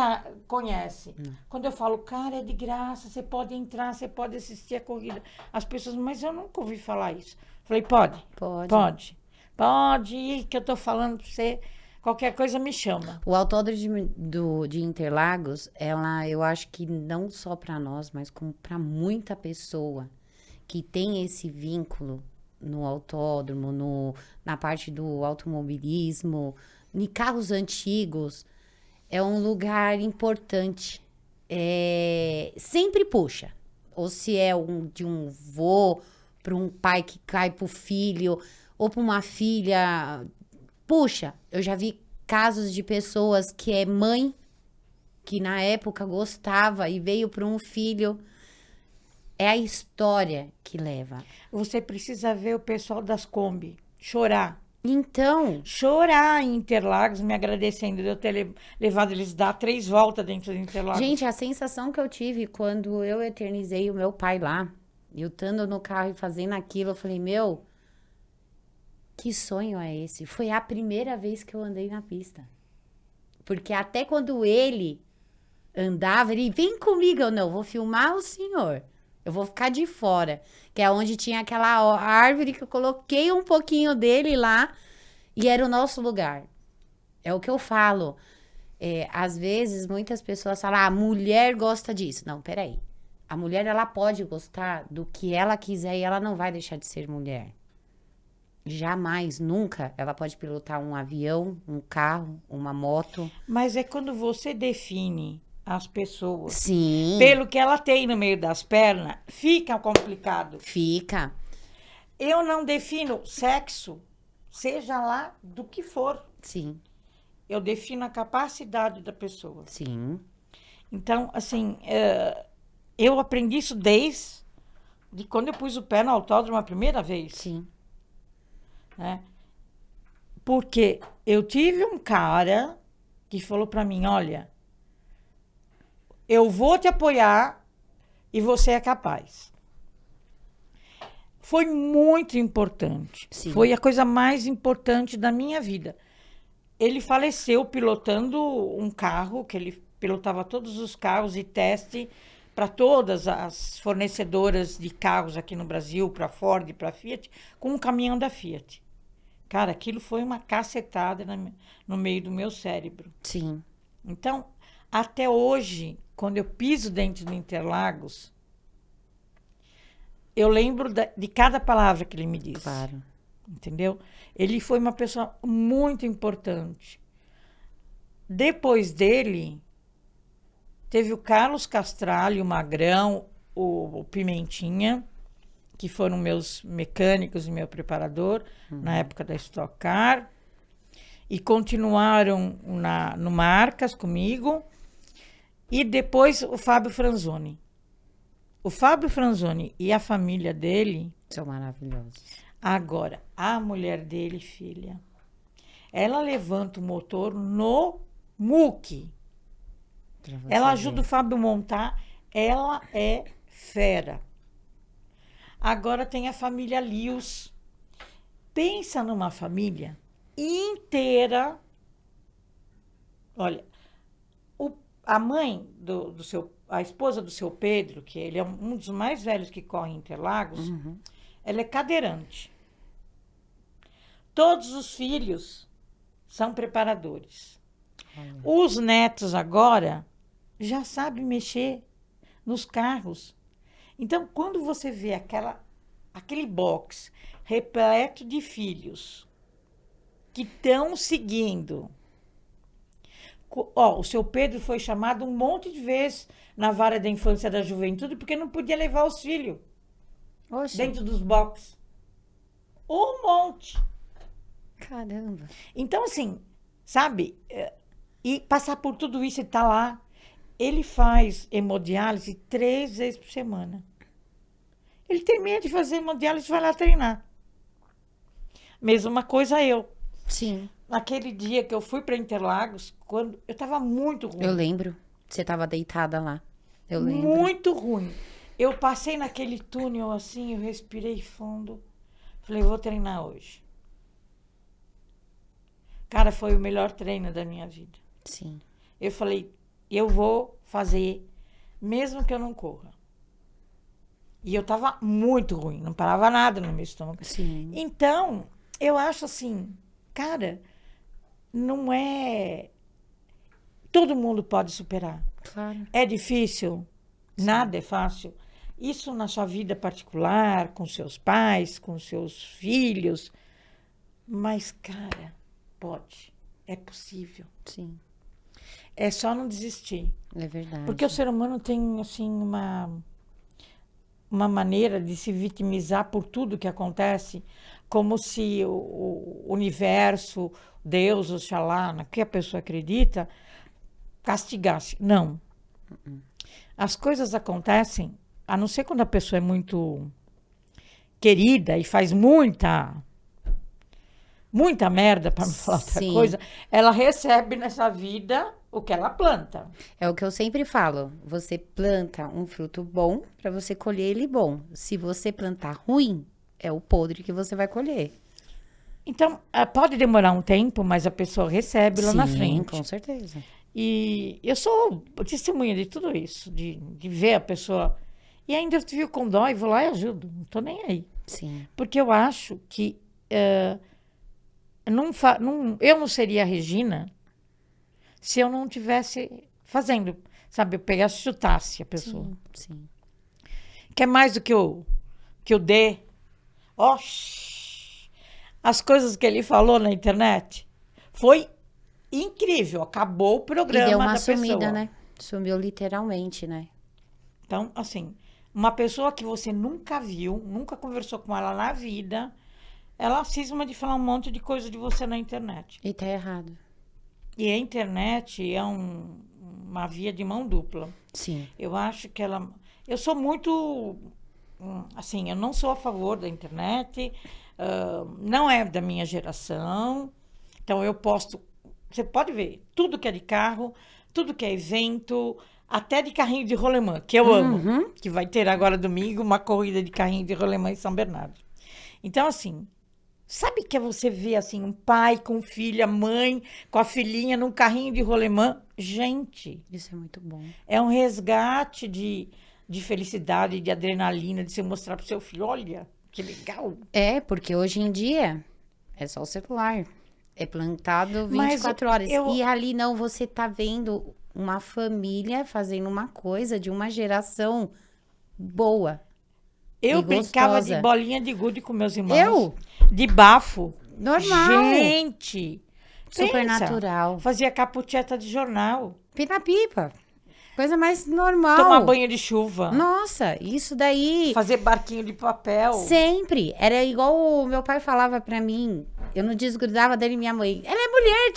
conhece. Quando eu falo, cara, é de graça, você pode entrar, você pode assistir a corrida. As pessoas, mas eu nunca ouvi falar isso. Falei, pode. Pode ir, que eu tô falando pra você. Qualquer coisa me chama. O Autódromo de Interlagos, eu acho que não só para nós, mas como para muita pessoa que tem esse vínculo no autódromo, na parte do automobilismo, em carros antigos, é um lugar importante. Sempre puxa. Ou se é de um vô para um pai que cai pro filho, ou para uma filha. Puxa, eu já vi casos de pessoas que é mãe, que na época gostava e veio para um filho. É a história que leva. Você precisa ver o pessoal das Kombi chorar. Então, Chorar em Interlagos, me agradecendo de eu ter levado eles dar 3 voltas dentro de Interlagos. gente, a sensação que eu tive quando eu eternizei o meu pai lá, eu estando no carro e fazendo aquilo, eu falei, meu, que sonho é esse? Foi a primeira vez que eu andei na pista. Porque até quando ele andava, ele, vem comigo, eu não, vou filmar o senhor. Eu vou ficar de fora. Que é onde tinha aquela árvore que eu coloquei um pouquinho dele lá e era o nosso lugar. É o que eu falo. Às vezes, muitas pessoas falam, a mulher gosta disso. Não, peraí. A mulher, ela pode gostar do que ela quiser e ela não vai deixar de ser mulher. Jamais, nunca, ela pode pilotar um avião, um carro, uma moto. Mas é quando você define as pessoas Sim. pelo que ela tem no meio das pernas, fica complicado. Fica. Eu não defino sexo, seja lá do que for. Sim, Eu defino a capacidade da pessoa. sim. Então, assim, eu aprendi isso desde quando eu pus o pé no autódromo a primeira vez. Sim. Né? Porque eu tive um cara que falou para mim, olha, eu vou te apoiar e você é capaz. Foi muito importante. Sim. Foi a coisa mais importante da minha vida. Ele faleceu pilotando um carro, que ele pilotava todos os carros e teste para todas as fornecedoras de carros aqui no Brasil, para Ford e para Fiat, com um caminhão da Fiat. Cara, aquilo foi uma cacetada no meio do meu cérebro. Sim. Então, até hoje, quando eu piso dentro do Interlagos, eu lembro de cada palavra que ele me disse. Claro. Entendeu? Ele foi uma pessoa muito importante. Depois dele, teve o Carlos Castralho, o Magrão, o Pimentinha, que foram meus mecânicos e meu preparador na época da Stock Car. E continuaram no Marcas comigo. E depois o Fábio Franzoni. O Fábio Franzoni e a família dele... São maravilhosos. Agora, a mulher dele, filha, ela levanta o motor no muque. Ela ajuda o Fábio a montar. Ela é fera. Agora tem a família Lius. Pensa numa família inteira. Olha, a mãe a esposa do seu Pedro, que ele é um dos mais velhos que corre em Interlagos, ela é cadeirante. Todos os filhos são preparadores. Os netos agora já sabem mexer nos carros. Então, quando você vê aquele box repleto de filhos que estão seguindo... o seu Pedro foi chamado um monte de vezes na vara da infância e da juventude porque não podia levar os filhos dentro dos boxes. Um monte. Caramba. Então, assim, sabe? E passar por tudo isso e tá lá. Ele faz hemodiálise 3 vezes por semana. Ele termina de fazer hemodiálise e vai lá treinar. Mesma coisa eu. Sim. Naquele dia que eu fui para Interlagos, quando eu estava muito ruim. Eu lembro. Você estava deitada lá. Eu lembro. Muito ruim. Eu passei naquele túnel assim, eu respirei fundo. Falei, vou treinar hoje. Cara, foi o melhor treino da minha vida. Sim. Eu falei, eu vou fazer, mesmo que eu não corra. E eu tava muito ruim, não parava nada no meu estômago. Sim. Então, eu acho assim, cara, não é... Todo mundo pode superar. Claro. É difícil? Nada é fácil. Isso na sua vida particular, com seus pais, com seus filhos. Mas, cara, pode. É possível. Sim. É só não desistir. É verdade. Porque o ser humano tem, assim, uma maneira de se vitimizar por tudo que acontece, como se o universo, Deus, Oxalá, no que a pessoa acredita, castigasse. Não. As coisas acontecem, a não ser quando a pessoa é muito querida e faz muita merda, para não falar outra Sim. coisa, ela recebe nessa vida o que ela planta. É o que eu sempre falo. Você planta um fruto bom para você colher ele bom. Se você plantar ruim, é o podre que você vai colher. Então, pode demorar um tempo, mas a pessoa recebe lá na frente. Com certeza. E eu sou testemunha de tudo isso, de ver a pessoa. E ainda eu fico com dó e vou lá e ajudo. Não tô nem aí. Sim. Porque eu acho que eu não seria a Regina se eu não tivesse fazendo. Sabe, eu pegasse e chutasse a pessoa. Sim. Quer mais do que eu dê? As coisas que ele falou na internet foi incrível. Acabou o programa E deu uma da sumida, pessoa. né? Sumiu literalmente, né? Então, assim, uma pessoa que você nunca viu, nunca conversou com ela na vida, ela cisma de falar um monte de coisa de você na internet. E tá errado. E a internet é uma via de mão dupla. Sim. Eu acho que ela... Eu sou muito... Assim, eu não sou a favor da internet, não é da minha geração. Então, eu posto... Você pode ver, tudo que é de carro, tudo que é evento, até de carrinho de rolemã, que eu amo. Que vai ter agora domingo uma corrida de carrinho de rolemã em São Bernardo. Então, assim... Sabe que é você ver, assim, um pai com filha, mãe com a filhinha num carrinho de rolemã? Gente, Isso é muito bom. é um resgate de felicidade, de adrenalina, de você mostrar pro seu filho, olha, que legal. É, porque hoje em dia é só o celular. É plantado 24 horas. E ali não, você tá vendo uma família fazendo uma coisa de uma geração boa. Eu brincava gostosa. de bolinha de gude com meus irmãos. Eu? De bafo. Normal. Gente. Super pensa, natural. Fazia capucheta de jornal. Pina-pipa. Coisa mais normal. Tomar banho de chuva. Nossa, isso daí... Fazer barquinho de papel. Sempre. Era igual o meu pai falava pra mim. Eu não desgrudava dele e minha mãe. Ela é mulher,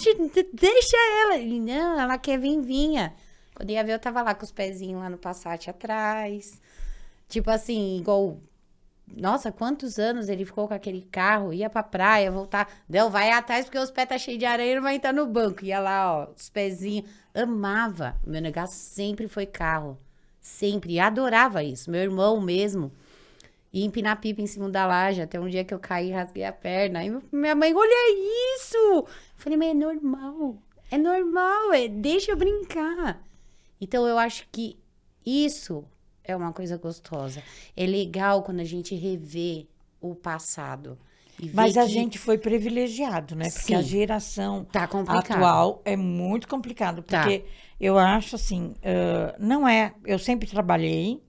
deixa ela. Ele, não, ela quer vir, vinha. Quando ia ver, eu tava lá com os pezinhos lá no Passat atrás. Tipo assim, igual... Nossa, quantos anos ele ficou com aquele carro, ia pra praia, voltar. Não, vai atrás porque os pés tá cheios de areia, não vai entrar no banco. Ia lá, ó, os pezinhos. Amava. Meu negócio sempre foi carro. Sempre. E adorava isso. Meu irmão mesmo ia empinar pipa em cima da laje. Até um dia que eu caí e rasguei a perna. Aí minha mãe, olha isso! Eu falei, mas é normal. É normal, deixa eu brincar. Então, eu acho que isso... é uma coisa gostosa. É legal quando a gente revê o passado. Mas a gente foi privilegiado, né? Porque a geração atual é muito complicado. Porque eu acho assim, não é... Eu sempre trabalhei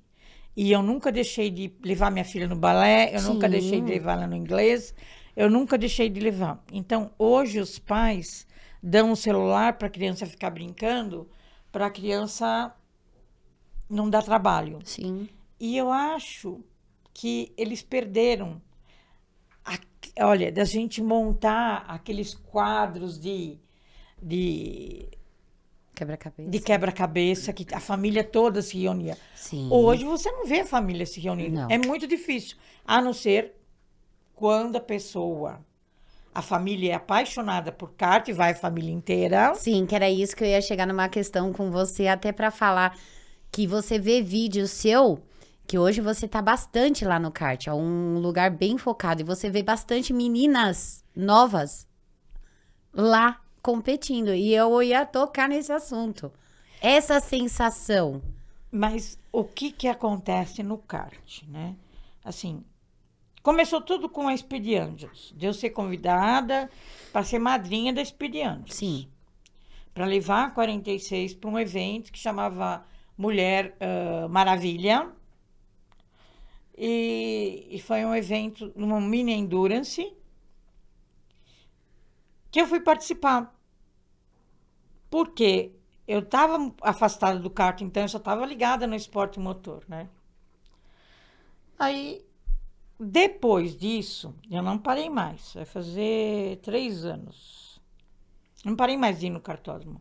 e eu nunca deixei de levar minha filha no balé, eu nunca deixei de levar ela no inglês, eu nunca deixei de levar. Então, hoje os pais dão um celular para a criança ficar brincando, para a criança... não dá trabalho. Sim. E eu acho que eles perderam, olha, da gente montar aqueles quadros de quebra-cabeça. De quebra-cabeça, que a família toda se reunia. Sim. Hoje você não vê a família se reunindo. Não. É muito difícil. A não ser quando a família é apaixonada por kart, e vai a família inteira. Sim, que era isso que eu ia chegar numa questão com você, até para falar... que você vê vídeo seu, que hoje você tá bastante lá no kart, é um lugar bem focado, e você vê bastante meninas novas lá competindo, e eu ia tocar nesse assunto. Essa sensação. Mas o que acontece no kart, né? Assim, começou tudo com a Speed Angels, de eu ser convidada para ser madrinha da Speed Angels. Sim. Para levar a 46 para um evento que chamava... Mulher Maravilha, e foi um evento, numa mini endurance, que eu fui participar. Porque eu estava afastada do kart, então eu só estava ligada no esporte motor, né? Aí, depois disso, eu não parei mais. Vai fazer 3 anos. Não parei mais de ir no cartódromo.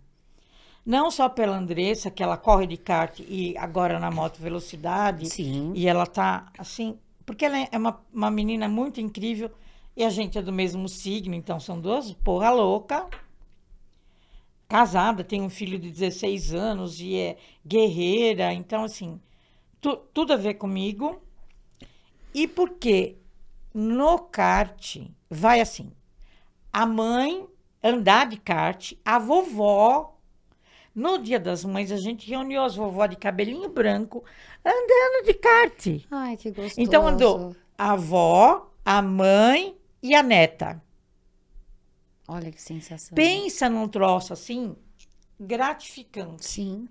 Não só pela Andressa, que ela corre de kart e agora na moto velocidade. Sim. E ela tá assim. Porque ela é uma menina muito incrível. E a gente é do mesmo signo, então são duas porra louca. Casada, tem um filho de 16 anos e é guerreira. Então, assim, tudo a ver comigo. E porque no kart vai assim: a mãe andar de kart, a vovó. No Dia das Mães, a gente reuniu as vovó de cabelinho branco andando de kart. Ai, que gostoso. Então andou a avó, a mãe e a neta. Olha que sensação. Pensa num troço assim, gratificante. Sim.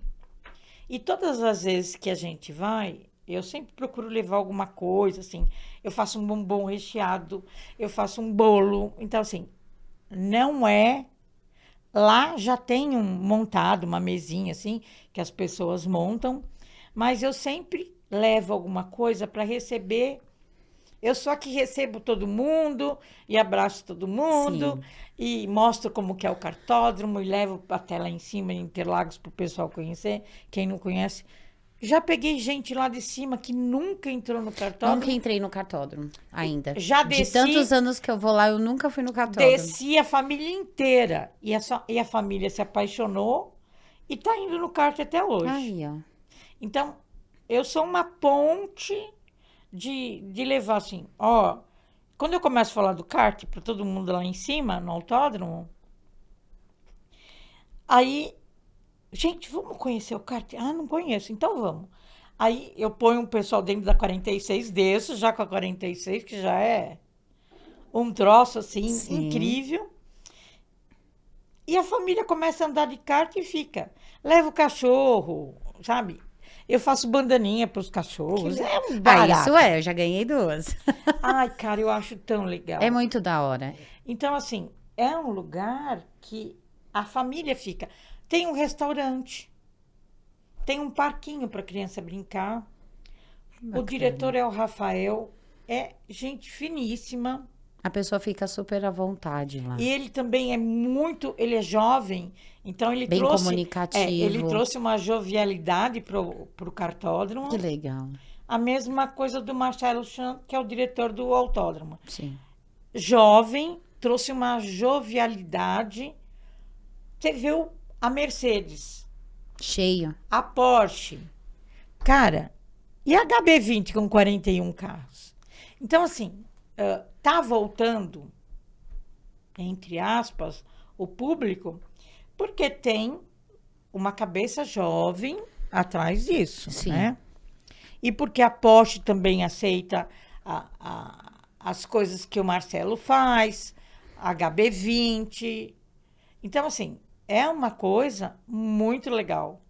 E todas as vezes que a gente vai, eu sempre procuro levar alguma coisa, assim. Eu faço um bombom recheado, eu faço um bolo. Então, assim, não é... Lá já tem montado uma mesinha, assim, que as pessoas montam. Mas eu sempre levo alguma coisa para receber. Eu só que recebo todo mundo e abraço todo mundo. Sim. E mostro como que é o cartódromo e levo até lá em cima, em Interlagos, para o pessoal conhecer. Quem não conhece. Já peguei gente lá de cima que nunca entrou no cartódromo. Nunca entrei no cartódromo ainda. Já De desci, tantos anos que eu vou lá, eu nunca fui no cartódromo. desci a família inteira. E a família se apaixonou e tá indo no kart até hoje. Aí, ó. Então, eu sou uma ponte de levar assim, ó. Quando eu começo a falar do kart para todo mundo lá em cima, no autódromo, aí, gente, vamos conhecer o kart? Ah, não conheço, então vamos. Aí eu ponho um pessoal dentro da 46 desço, já com a 46, que já é um troço assim Sim. incrível. E a família começa a andar de kart e fica. Leva o cachorro, sabe? Eu faço bandaninha para os cachorros. É um Ah, barato. isso é, eu já ganhei 2. Ai, cara, eu acho tão legal. É muito da hora. Então, assim, é um lugar que a família fica. Tem um restaurante, tem um parquinho para criança brincar. O diretor é o Rafael, é gente finíssima. A pessoa fica super à vontade lá. E ele também é muito, ele é jovem, então ele Bem trouxe, comunicativo. ele trouxe uma jovialidade pro cartódromo. Que legal. A mesma coisa do Marcelo Chan, que é o diretor do autódromo. Sim. Jovem, trouxe uma jovialidade. Você viu a Mercedes, Cheio. a Porsche. Cara, e a HB20 com 41 carros? Então, assim, tá voltando, entre aspas, o público, porque tem uma cabeça jovem atrás disso, Sim. né? E porque a Porsche também aceita as coisas que o Marcelo faz, a HB20. Então, assim, é uma coisa muito legal.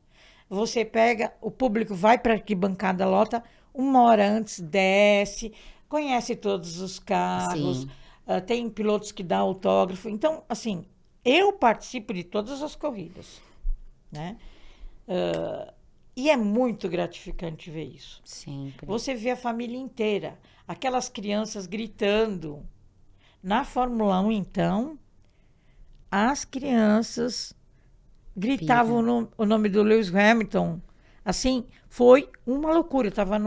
Você pega, o público vai para a arquibancada, lota, 1 hora antes, desce, conhece todos os carros, tem pilotos que dão autógrafo. Então, assim, eu participo de todas as corridas, né? E é muito gratificante ver isso. Sempre. Você vê a família inteira, aquelas crianças gritando. Na Fórmula 1, então, as crianças gritavam o nome do Lewis Hamilton. Assim, foi uma loucura. Eu estava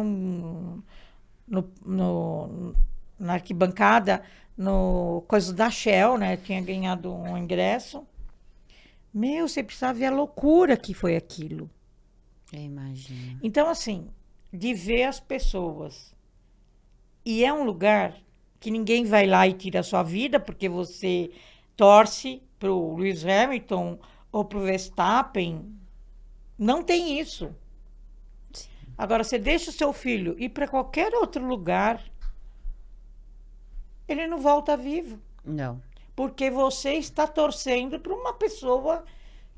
na arquibancada, no coisa da Shell, né? Tinha ganhado um ingresso. Meu, você precisava ver a loucura que foi aquilo. Eu imagino. Então, assim, de ver as pessoas. E é um lugar que ninguém vai lá e tira a sua vida, porque você torce pro Lewis Hamilton ou pro Verstappen. Não tem isso. Sim. Agora, você deixa o seu filho ir para qualquer outro lugar, ele não volta vivo. Não. Porque você está torcendo para uma pessoa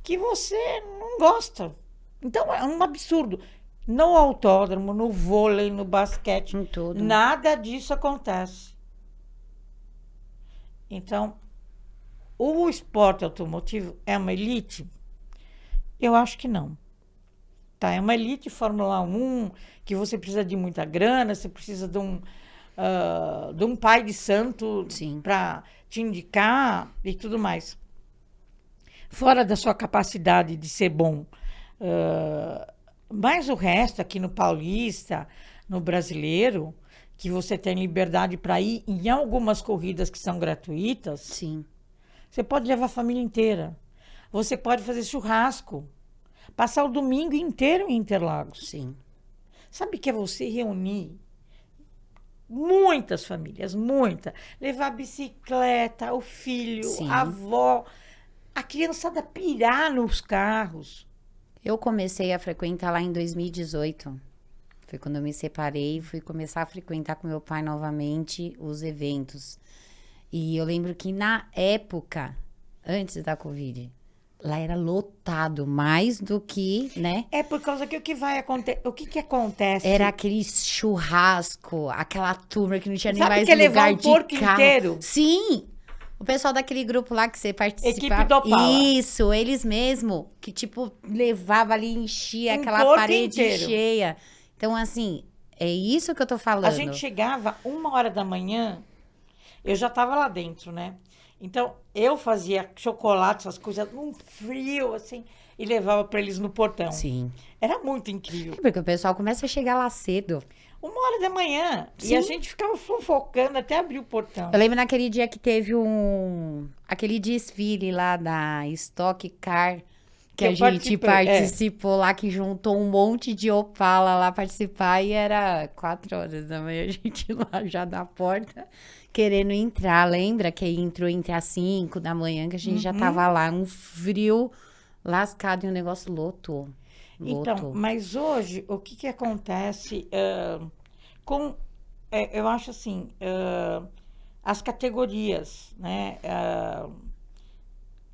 que você não gosta. Então, é um absurdo. No autódromo, no vôlei, no basquete, Em tudo. nada disso acontece. Então, o esporte automotivo é uma elite? Eu acho que não. Tá, é uma elite Fórmula 1, que você precisa de muita grana, você precisa de um pai de santo Sim. para te indicar e tudo mais. Fora da sua capacidade de ser bom. Mas o resto, aqui no Paulista, no Brasileiro, que você tem liberdade para ir em algumas corridas que são gratuitas, Sim. você pode levar a família inteira. Você pode fazer churrasco. Passar o domingo inteiro em Interlagos. Sim. Sabe que é você reunir muitas famílias, muita. Levar a bicicleta, o filho, Sim. a avó, a criançada pirar nos carros. Eu comecei a frequentar lá em 2018. Foi quando eu me separei, fui começar a frequentar com meu pai novamente os eventos. E eu lembro que na época, antes da Covid, lá era lotado, mais do que, né? É por causa que o que vai acontecer, o que acontece? Era aquele churrasco, aquela turma que não tinha nem Sabe mais que é levar lugar um de porco carro. inteiro? Sim! O pessoal daquele grupo lá que você participava. Equipe do Opala. Isso, eles mesmo. Que, tipo, levava ali e enchia Um aquela porco parede inteiro. cheia. Então, assim, é isso que eu tô falando. A gente chegava 1h da manhã, eu já estava lá dentro, né? Então, eu fazia chocolate, essas coisas, num frio, assim, e levava para eles no portão. Sim. Era muito incrível. É porque o pessoal começa a chegar lá cedo. 1h da manhã. E Sim. a gente ficava fofocando até abrir o portão. Eu lembro naquele dia que teve aquele desfile lá da Stock Car, que a gente participou lá, que juntou um monte de Opala lá participar, e era 4h da manhã, a gente lá já na porta, querendo entrar. Lembra que entrou entre as 5 da manhã, que a gente já tava lá, um frio lascado e o negócio lotou. Então, mas hoje, o que acontece eu acho assim, as categorias, né?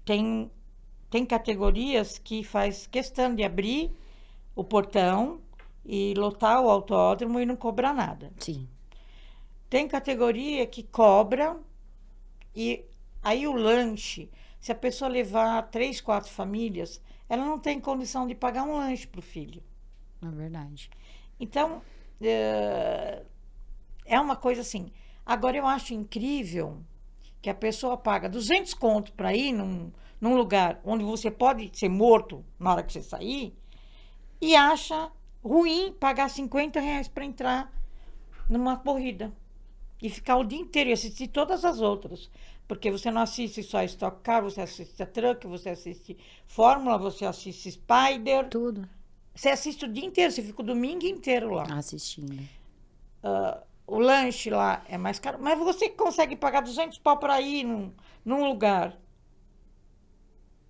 Tem categorias que faz questão de abrir o portão e lotar o autódromo e não cobrar nada. Sim. Tem categoria que cobra e aí o lanche, se a pessoa levar 3, 4 famílias, ela não tem condição de pagar um lanche para o filho. É verdade. Então, é uma coisa assim. Agora, eu acho incrível que a pessoa paga 200 conto para ir num lugar onde você pode ser morto na hora que você sair e acha ruim pagar R$50 para entrar numa corrida e ficar o dia inteiro e assistir todas as outras. Porque você não assiste só Stock Car, você assiste a Truck, você assiste Fórmula, você assiste Spider. Tudo. Você assiste o dia inteiro, você fica o domingo inteiro lá. Assistindo. O lanche lá é mais caro, mas você consegue pagar 200 pau para ir num lugar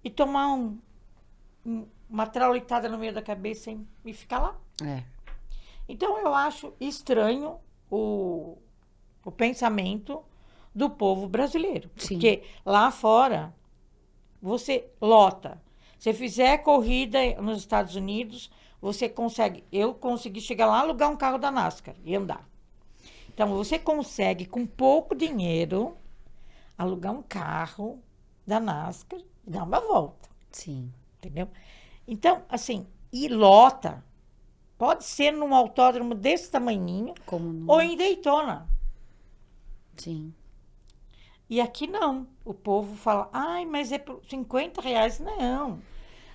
e tomar uma traulitada no meio da cabeça e ficar lá. É. Então, eu acho estranho o pensamento do povo brasileiro. Sim. Porque lá fora, você lota. Se fizer corrida nos Estados Unidos, você consegue. Eu consegui chegar lá, alugar um carro da NASCAR e andar. Então, você consegue, com pouco dinheiro, alugar um carro da NASCAR e dar uma volta. Sim. Entendeu? Então, assim, e lota. Pode ser num autódromo desse tamanhinho ou em Daytona. Sim. E aqui não. O povo fala, ai, mas é por R$50. Não.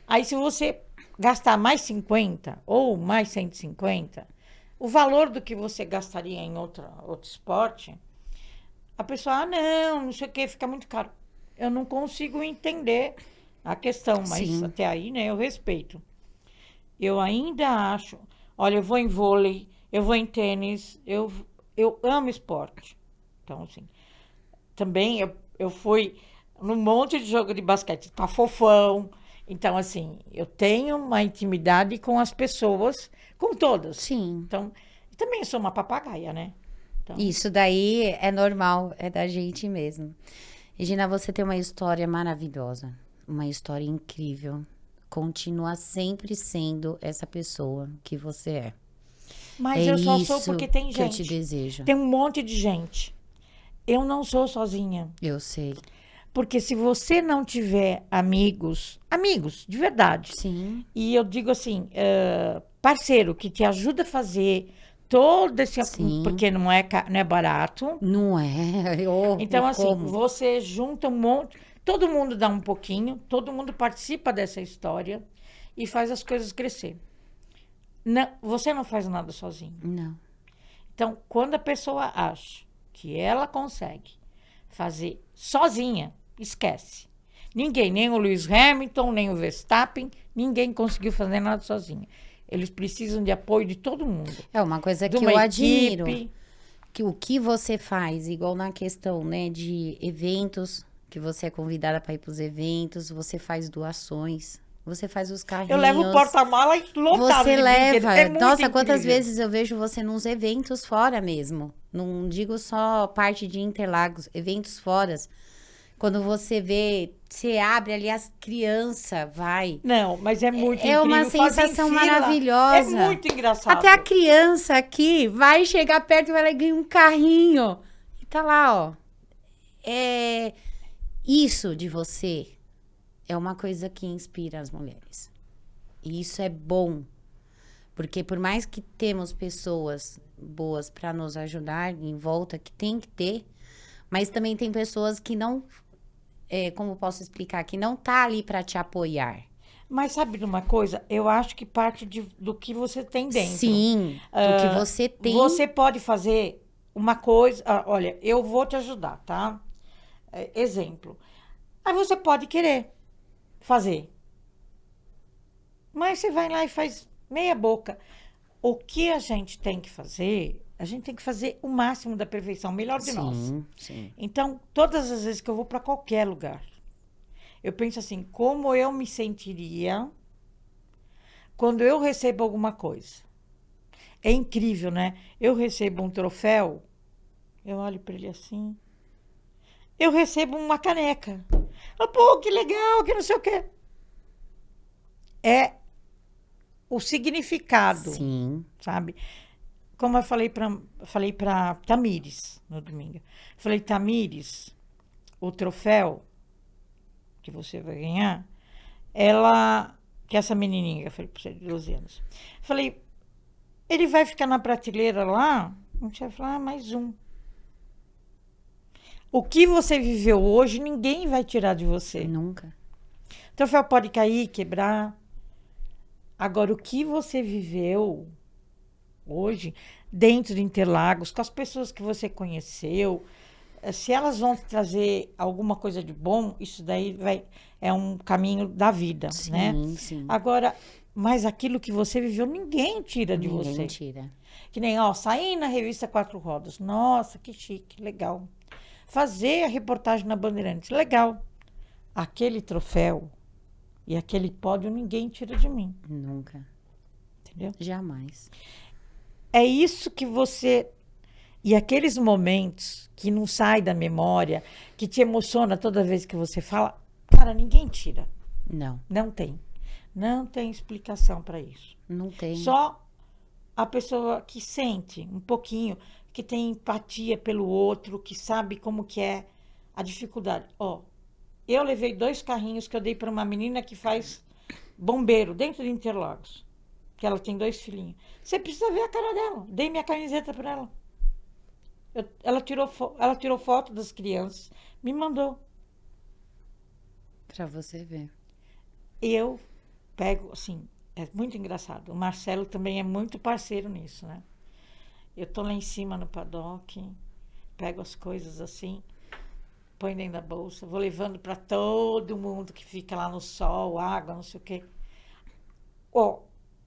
Aí se você gastar mais 50 ou mais 150, o valor do que você gastaria em outro esporte, a pessoa, não sei o que, fica muito caro. Eu não consigo entender a questão, mas Sim. até aí, né, eu respeito. Eu ainda acho, olha, eu vou em vôlei, eu vou em tênis, eu amo esporte. Então, assim, também eu fui num monte de jogo de basquete, tá fofão. Então, assim, eu tenho uma intimidade com as pessoas, com todas. Sim. Então, também sou uma papagaia, né? Então, Isso daí é normal, é da gente mesmo. Regina, você tem uma história maravilhosa, uma história incrível. Continua sempre sendo essa pessoa que você é. mas é eu só isso sou porque tem que eu te gente. desejo. Tem um monte de gente. Eu não sou sozinha. Eu sei. Porque se você não tiver amigos de verdade, Sim. e eu digo assim, parceiro que te ajuda a fazer todo esse... Sim. Porque não é barato. Não é. Então, assim, como? você junta um monte... Todo mundo dá um pouquinho, todo mundo participa dessa história e faz as coisas crescer. Não, você não faz nada sozinho. Não. Então, quando a pessoa acha que ela consegue fazer sozinha, esquece. Ninguém, nem o Lewis Hamilton, nem o Verstappen, ninguém conseguiu fazer nada sozinho. Eles precisam de apoio de todo mundo. É uma coisa De que uma eu equipe. admiro. Que o que você faz, igual na questão, né, de eventos, que você é convidada para ir para os eventos, você faz doações, você faz os carrinhos. Eu levo o porta-mala lotado Você de brinquedo. leva. É muito Nossa, quantas incrível. vezes eu vejo você nos eventos fora mesmo. Não digo só parte de Interlagos, eventos fora. Quando você vê, você abre ali as crianças, vai. Não, mas é muito É incrível. uma Fazem sensação fila. maravilhosa. É muito engraçado. Até a criança aqui vai chegar perto e vai lá e ganhar um carrinho. E tá lá, ó. Isso de você é uma coisa que inspira as mulheres. E isso é bom. Porque por mais que temos pessoas boas para nos ajudar em volta, que tem que ter, mas também tem pessoas que não, como eu posso explicar, que não tá ali para te apoiar. Mas sabe de uma coisa? Eu acho que parte do que você tem dentro. Sim, do que você tem. Você pode fazer uma coisa... olha, eu vou te ajudar, tá? Exemplo. Aí você pode querer fazer. Mas você vai lá e faz meia boca. O que a gente tem que fazer... A gente tem que fazer o máximo da perfeição, o melhor de nós. Sim. Então, todas as vezes que eu vou para qualquer lugar, eu penso assim, como eu me sentiria quando eu recebo alguma coisa. É incrível, né? Eu recebo um troféu, eu olho para ele assim, eu recebo uma caneca. Pô, que legal, que não sei o quê. É o significado, Sim. sabe? Como eu falei para Tamires no domingo. Falei, Tamires, o troféu que você vai ganhar, que essa menininha, eu falei para você, de 12 anos. Falei, ele vai ficar na prateleira lá? A gente vai falar, mais um. O que você viveu hoje, ninguém vai tirar de você. Nunca. O troféu pode cair, quebrar. Agora, o que você viveu hoje, dentro de Interlagos, com as pessoas que você conheceu, se elas vão trazer alguma coisa de bom, isso daí é um caminho da vida, Sim, né? Sim. Agora, mas aquilo que você viveu, ninguém tira de você. Ninguém tira. Que nem, sair na revista Quatro Rodas. Nossa, que chique, legal. Fazer a reportagem na Bandeirantes, legal. Aquele troféu e aquele pódio, ninguém tira de mim. Nunca. Entendeu? Jamais. É isso que você... E aqueles momentos que não sai da memória, que te emociona toda vez que você fala, cara, ninguém tira. Não. Não tem. Não tem explicação para isso. Não tem. Só a pessoa que sente um pouquinho, que tem empatia pelo outro, que sabe como que é a dificuldade. Eu levei 2 carrinhos que eu dei para uma menina que faz bombeiro dentro de Interlagos. Que ela tem 2 filhinhos. Você precisa ver a cara dela. Dei minha camiseta para ela. Ela tirou foto das crianças, me mandou. Pra você ver. Eu pego, assim, é muito engraçado. O Marcelo também é muito parceiro nisso, né? Eu tô lá em cima no paddock, pego as coisas assim, põe dentro da bolsa, vou levando para todo mundo que fica lá no sol, água, não sei o quê.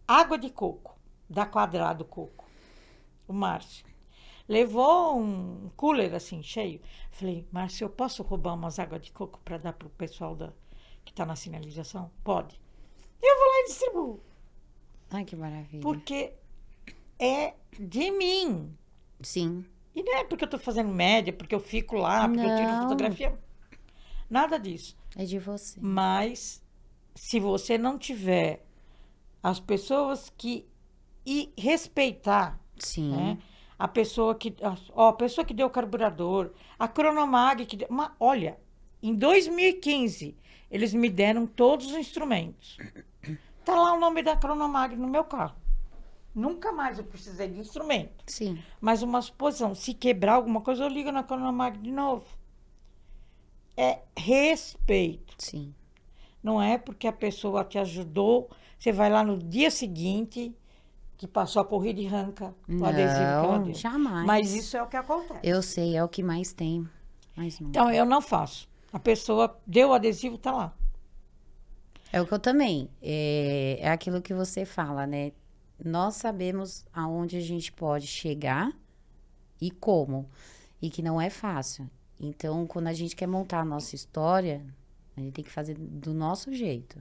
Água de coco, da Quadrado Coco. O Márcio levou um cooler assim, cheio. Falei, Márcio, eu posso roubar umas águas de coco para dar pro pessoal que tá na sinalização? Pode. Eu vou lá e distribuo. Ai, que maravilha. Porque é de mim. Sim. E não é porque eu tô fazendo média, porque eu fico lá, porque eu tiro fotografia. Nada disso. É de você. Mas, se você não tiver as pessoas e respeitar, Sim. Né? A pessoa que deu o carburador, a Cronomag que deu... olha, Em 2015, eles me deram todos os instrumentos. Tá lá o nome da Cronomag no meu carro. Nunca mais eu precisei de instrumento. Sim. Mas uma suposição, se quebrar alguma coisa, eu ligo na Cronomag de novo. É respeito. Sim. Não é porque a pessoa te ajudou, você vai lá no dia seguinte, que passou a corrida e arranca o adesivo que ela deu. Jamais. Mas isso é o que acontece. Eu sei, é o que mais tem. Mas não. Então, eu não faço. A pessoa deu o adesivo, tá lá. É o que eu também. É aquilo que você fala, né? Nós sabemos aonde a gente pode chegar e como. E que não é fácil. Então, quando a gente quer montar a nossa história, a gente tem que fazer do nosso jeito.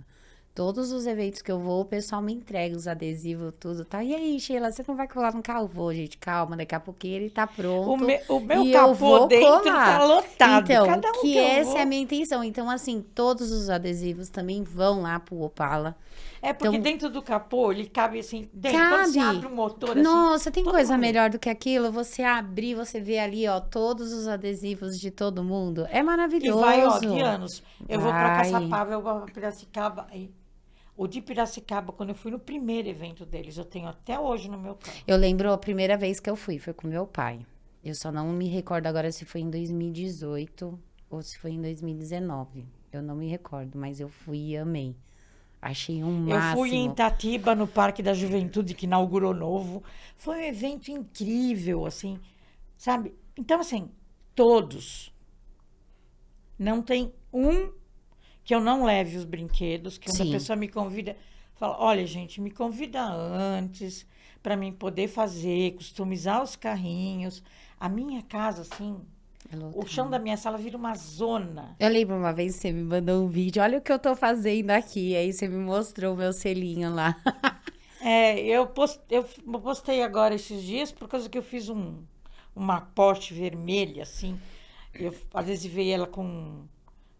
Todos os eventos que eu vou, o pessoal me entrega os adesivos, tudo, tá? E aí, Sheila, você não vai colar no carro? Vou, gente, calma, daqui a pouquinho ele tá pronto. O meu e capô eu vou dentro colar. tá lotado. Então, Cada um que eu essa vou. é a minha intenção. Então, assim, todos os adesivos também vão lá pro Opala. É porque Então, dentro do capô, ele cabe assim, dentro. Quando você cabe. abre o motor assim... Nossa, tem todo coisa mundo- melhor do que aquilo? Você abrir, você vê ali, ó, todos os adesivos de todo mundo. É E maravilhoso. vai, ó, de anos. Eu vou pra Vai. Caçapava, eu vou pra Piracicaba. O de Piracicaba, quando eu fui no primeiro evento deles, eu tenho até hoje no meu carro. Eu lembro a primeira vez que eu fui, foi com meu pai. Eu só não me recordo agora se foi em 2018 ou se foi em 2019. Eu não me recordo, mas eu fui e amei. Achei um máximo. Eu fui em Itatiba, no Parque da Juventude, que inaugurou novo. Foi um evento incrível, assim, sabe? Então, assim, todos. Não tem um que eu não leve os brinquedos, que quando Sim. a pessoa me convida, fala, olha, gente, me convida antes, para mim poder fazer, customizar os carrinhos. A minha casa, assim, É o lotado. chão da minha sala vira uma zona. Eu lembro uma vez que você me mandou um vídeo, olha o que eu tô fazendo aqui. Aí você me mostrou o meu selinho lá. Eu postei agora esses dias, por causa que eu fiz uma poste vermelha, assim. Eu adesivei ela com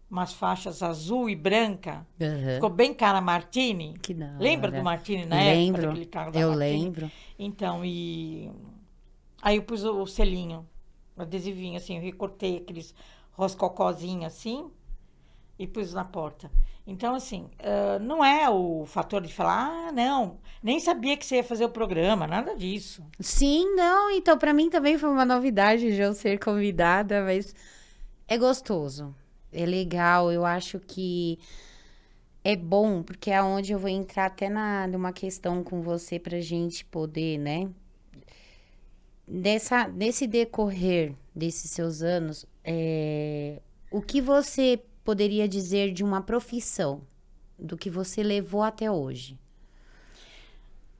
umas faixas azul e branca. Aham. Ficou bem cara Martini. Que da Lembra hora. do Martini na Lembro, época, daquele carro da eu Martini? lembro. Então, aí eu pus o selinho, o adesivinho, assim, eu recortei aqueles roscocózinhos assim e pus na porta. Então, assim, não é o fator de falar, não, nem sabia que você ia fazer o programa, nada disso. Sim, não, então pra mim também foi uma novidade de eu ser convidada, mas é gostoso, é legal, eu acho que é bom, porque é onde eu vou entrar até numa questão com você pra gente poder, né? Nesse decorrer desses seus anos, o que você poderia dizer de uma profissão, do que você levou até hoje?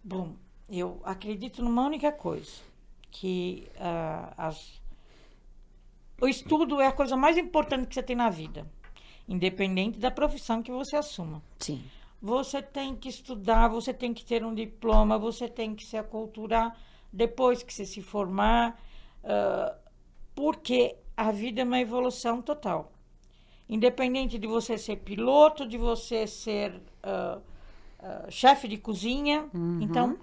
Bom, eu acredito numa única coisa, que o estudo é a coisa mais importante que você tem na vida, independente da profissão que você assuma. Sim. Você tem que estudar, você tem que ter um diploma, você tem que se aculturar depois que você se formar, porque a vida é uma evolução total. Independente de você ser piloto, de você ser chefe de cozinha. Uhum. Então,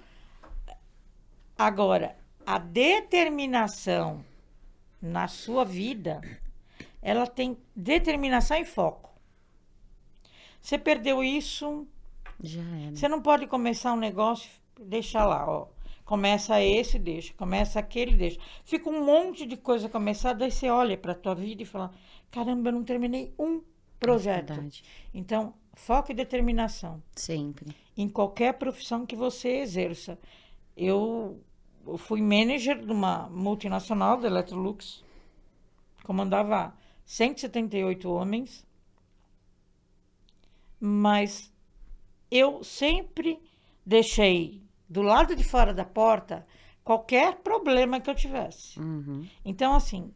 agora, a determinação na sua vida, ela tem determinação e foco. Você perdeu isso, Já era. você não pode começar um negócio, deixa lá, ó. Começa esse, deixa. Começa aquele, deixa. Fica um monte de coisa começada, daí você olha para a tua vida e fala, caramba, eu não terminei um projeto. Verdade. Então, foco e determinação Sempre. em qualquer profissão que você exerça. Eu fui manager de uma multinacional da Electrolux, comandava 178 homens, mas eu sempre deixei do lado de fora da porta qualquer problema que eu tivesse. Uhum. Então, assim,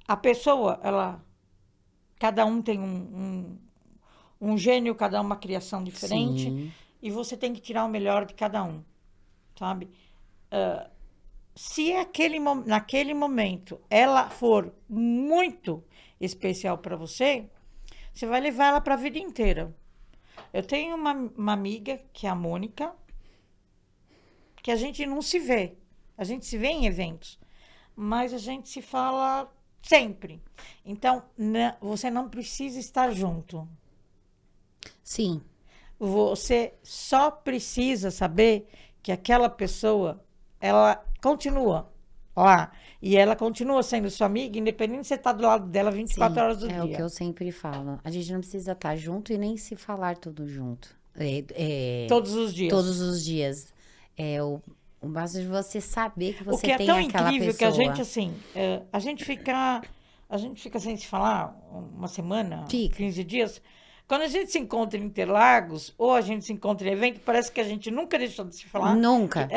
a pessoa, cada um tem um gênio, cada um uma criação diferente, Sim. e você tem que tirar o melhor de cada um, sabe? Se naquele momento ela for muito especial para você, você vai levar ela para a vida inteira. Eu tenho uma amiga, que é a Mônica, que a gente não se vê. A gente se vê em eventos, mas a gente se fala Sempre. Então, você não precisa estar junto. Sim. Você só precisa saber que aquela pessoa, ela continua lá. E ela continua sendo sua amiga, independente de você estar do lado dela 24 Sim, horas do é dia. o que eu sempre falo. A gente não precisa estar junto e nem se falar tudo junto. Todos os dias. Todos os dias. O basta de você saber que O você que é tem tão aquela incrível pessoa. que a gente, assim, a gente fica sem se falar uma semana, Fica. 15 dias. Quando a gente se encontra em Interlagos, ou a gente se encontra em evento, parece que a gente nunca deixou de se falar. Nunca.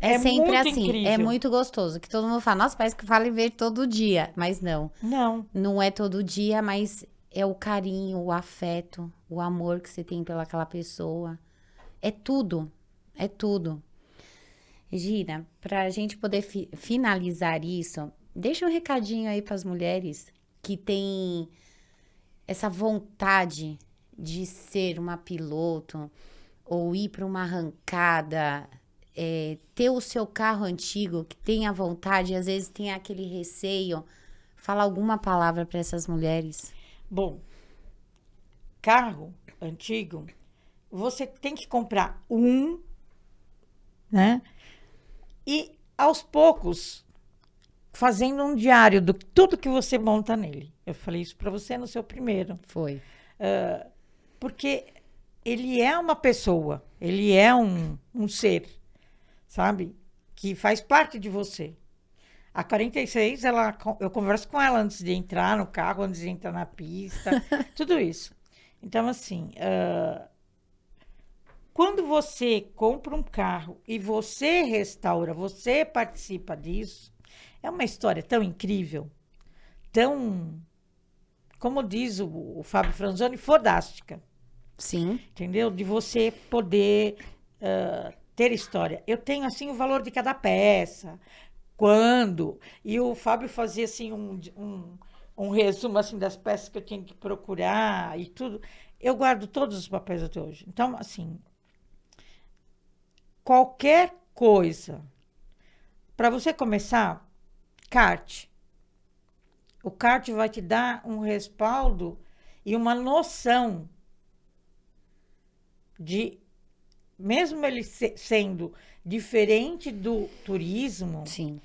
É sempre muito assim. incrível. É muito gostoso. Que todo mundo fala, nossa, parece que fala e vê todo dia. Mas não. Não. Não é todo dia, mas é o carinho, o afeto, o amor que você tem pelaquela pessoa. É tudo. É tudo. Regina, para a gente poder finalizar isso, deixa um recadinho aí para as mulheres que têm essa vontade de ser uma piloto ou ir para uma arrancada, ter o seu carro antigo, que tem a vontade, às vezes tem aquele receio. Fala alguma palavra para essas mulheres. Bom, carro antigo, você tem que comprar um, né? E aos poucos, fazendo um diário de tudo que você monta nele. Eu falei isso para você no seu primeiro. Foi. Porque ele é uma pessoa, ele é um ser, sabe? Que faz parte de você. A 46, eu converso com ela antes de entrar no carro, antes de entrar na pista, tudo isso. Então, assim, quando você compra um carro e você restaura, você participa disso, é uma história tão incrível, tão, como diz o Fábio Franzoni, fodástica. Sim. Entendeu? De você poder ter história. Eu tenho, assim, o valor de cada peça, quando. E o Fábio fazia, assim, um resumo, assim, das peças que eu tinha que procurar e tudo. Eu guardo todos os papéis até hoje. Então, assim, qualquer coisa. Para você começar, kart. O kart vai te dar um respaldo e uma noção de, mesmo ele sendo diferente do turismo, Sim.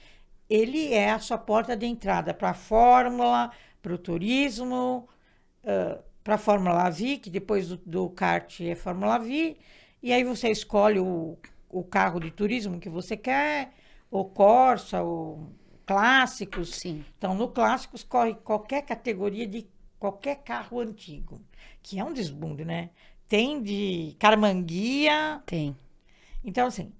ele é a sua porta de entrada para a Fórmula, para o turismo, para a Fórmula V, que depois do kart é Fórmula V, e aí você escolhe o carro de turismo que você quer, o Corsa, o Clássicos. Sim. Então, no Clássicos corre qualquer categoria de qualquer carro antigo, que é um desbunde, né? Tem de caramanguia. Tem. Então, assim,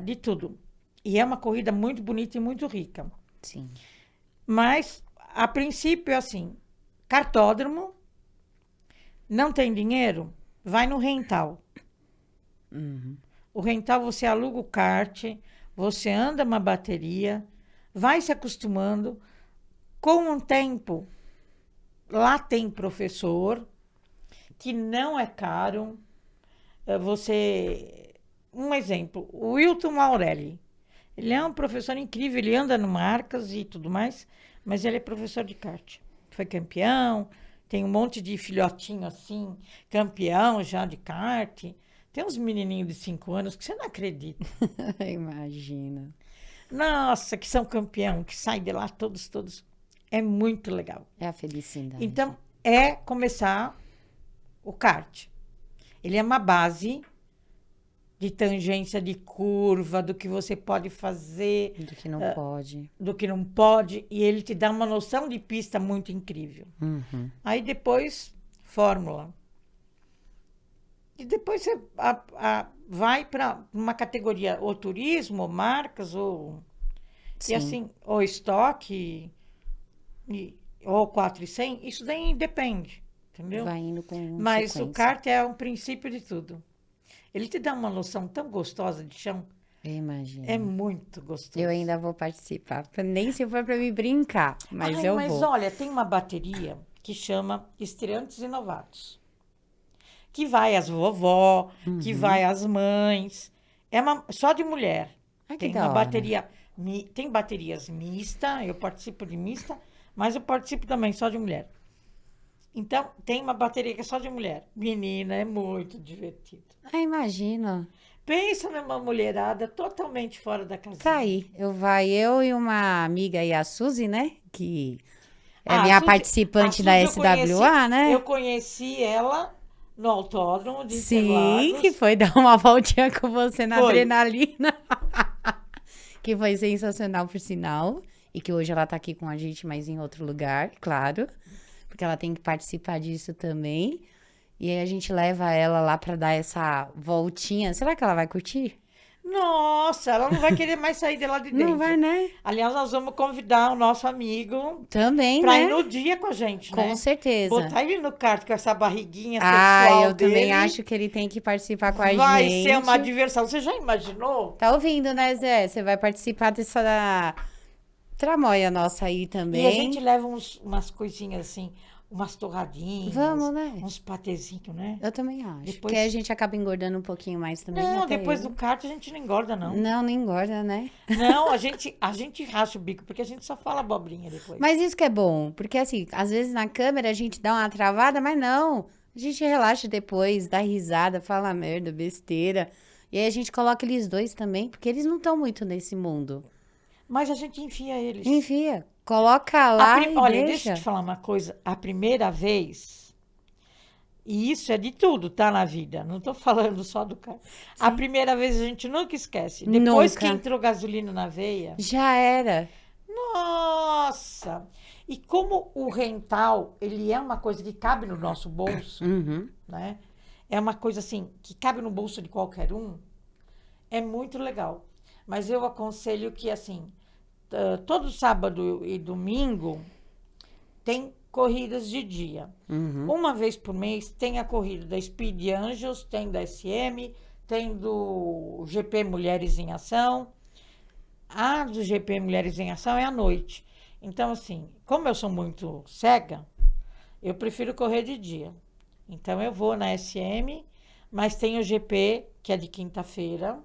de tudo. E é uma corrida muito bonita e muito rica. Sim. Mas, a princípio, é assim, kartódromo, não tem dinheiro, vai no rental. Uhum. O rental, você aluga o kart, você anda uma bateria, vai se acostumando. Com um tempo, lá tem professor, que não é caro. Um exemplo, o Wilton Maurelli. Ele é um professor incrível, ele anda no Marcas e tudo mais, mas ele é professor de kart. Foi campeão, tem um monte de filhotinho assim, campeão já de kart. Tem uns menininhos de 5 anos que você não acredita. Imagina. Nossa, que são campeão, que saem de lá todos. É muito legal. É a felicidade. Então, começar o kart. Ele é uma base de tangência, de curva, do que você pode fazer. Do que não pode. Do que não pode. E ele te dá uma noção de pista muito incrível. Uhum. Aí depois, Fórmula. E depois você vai para uma categoria, ou turismo, ou marcas, ou... Sim. E assim, ou estoque, ou 400, isso daí depende, entendeu? Vai indo com Mas sequência. o kart é um princípio de tudo. Ele te dá uma noção tão gostosa de chão. Eu imagino. É muito gostoso. Eu ainda vou participar. Nem se for para me brincar, mas eu mas vou. olha, tem uma bateria que chama Estreantes e Novatos. Que vai as vovó, que vai as mães. Só de mulher. Ai, que Tem da uma hora. bateria... Tem baterias mista, eu participo de mista, Mas eu participo também só de mulher. Então, tem uma bateria que é só de mulher. Menina, é muito divertido. Ah, imagino. Pensa numa mulherada totalmente fora da casinha. Tá aí. Eu e uma amiga aí, a Suzy, né? Que é A minha Suzy- participante da a Suzy eu SWA, né? Eu conheci ela no autódromo de Sim, Interlagos. que foi dar uma voltinha com você na Foi. adrenalina. Que foi sensacional, por sinal. E que hoje ela tá aqui com a gente, mas em outro lugar, claro. Porque ela tem que participar disso também. E aí a gente leva ela lá pra dar essa voltinha. Será que ela vai curtir? Nossa, ela não vai querer mais sair de lá de dentro. Não vai, né? Aliás, nós vamos convidar o nosso amigo Também, pra né? ir no dia com a gente, né? Com certeza. Botar ele no kart com essa barriguinha Ah, sexual eu também dele. acho que ele tem que participar com a Vai gente. ser uma diversão. Você já imaginou? Tá ouvindo, né, Zé? Você vai participar dessa tramóia nossa aí também. E a gente leva umas coisinhas assim, umas torradinhas. Vamos, né? Uns patezinhos, né? Eu também acho. Depois- Porque a gente acaba engordando um pouquinho mais também. Não, até depois eu. do kart a gente não engorda, não. Não engorda, né? Não, a gente racha o bico, porque a gente só fala abobrinha depois. Mas isso que é bom. Porque assim, às vezes na câmera a gente dá uma travada, mas não. A gente relaxa depois, dá risada, fala merda, besteira. E aí a gente coloca eles dois também, porque eles não estão muito nesse mundo. Mas a gente enfia eles. Enfia. Coloca lá e Olha, deixa deixa. eu te falar uma coisa. A primeira vez, e isso é de tudo, tá, na vida. Não tô falando só do carro. A primeira vez a gente nunca esquece. Depois Nunca. que entrou gasolina na veia, Já era. nossa! E como o rental, ele é uma coisa que cabe no nosso bolso, Uhum. né? É uma coisa assim, que cabe no bolso de qualquer um, é muito legal. Mas eu aconselho que, assim, todo sábado e domingo tem corridas de dia. Uhum. Uma vez por mês tem a corrida da Speed Angels, tem da SM, tem do GP Mulheres em Ação. A do GP Mulheres em Ação é à noite. Então, assim, como eu sou muito cega, eu prefiro correr de dia. Então, eu vou na SM, mas tem o GP, que é de quinta-feira,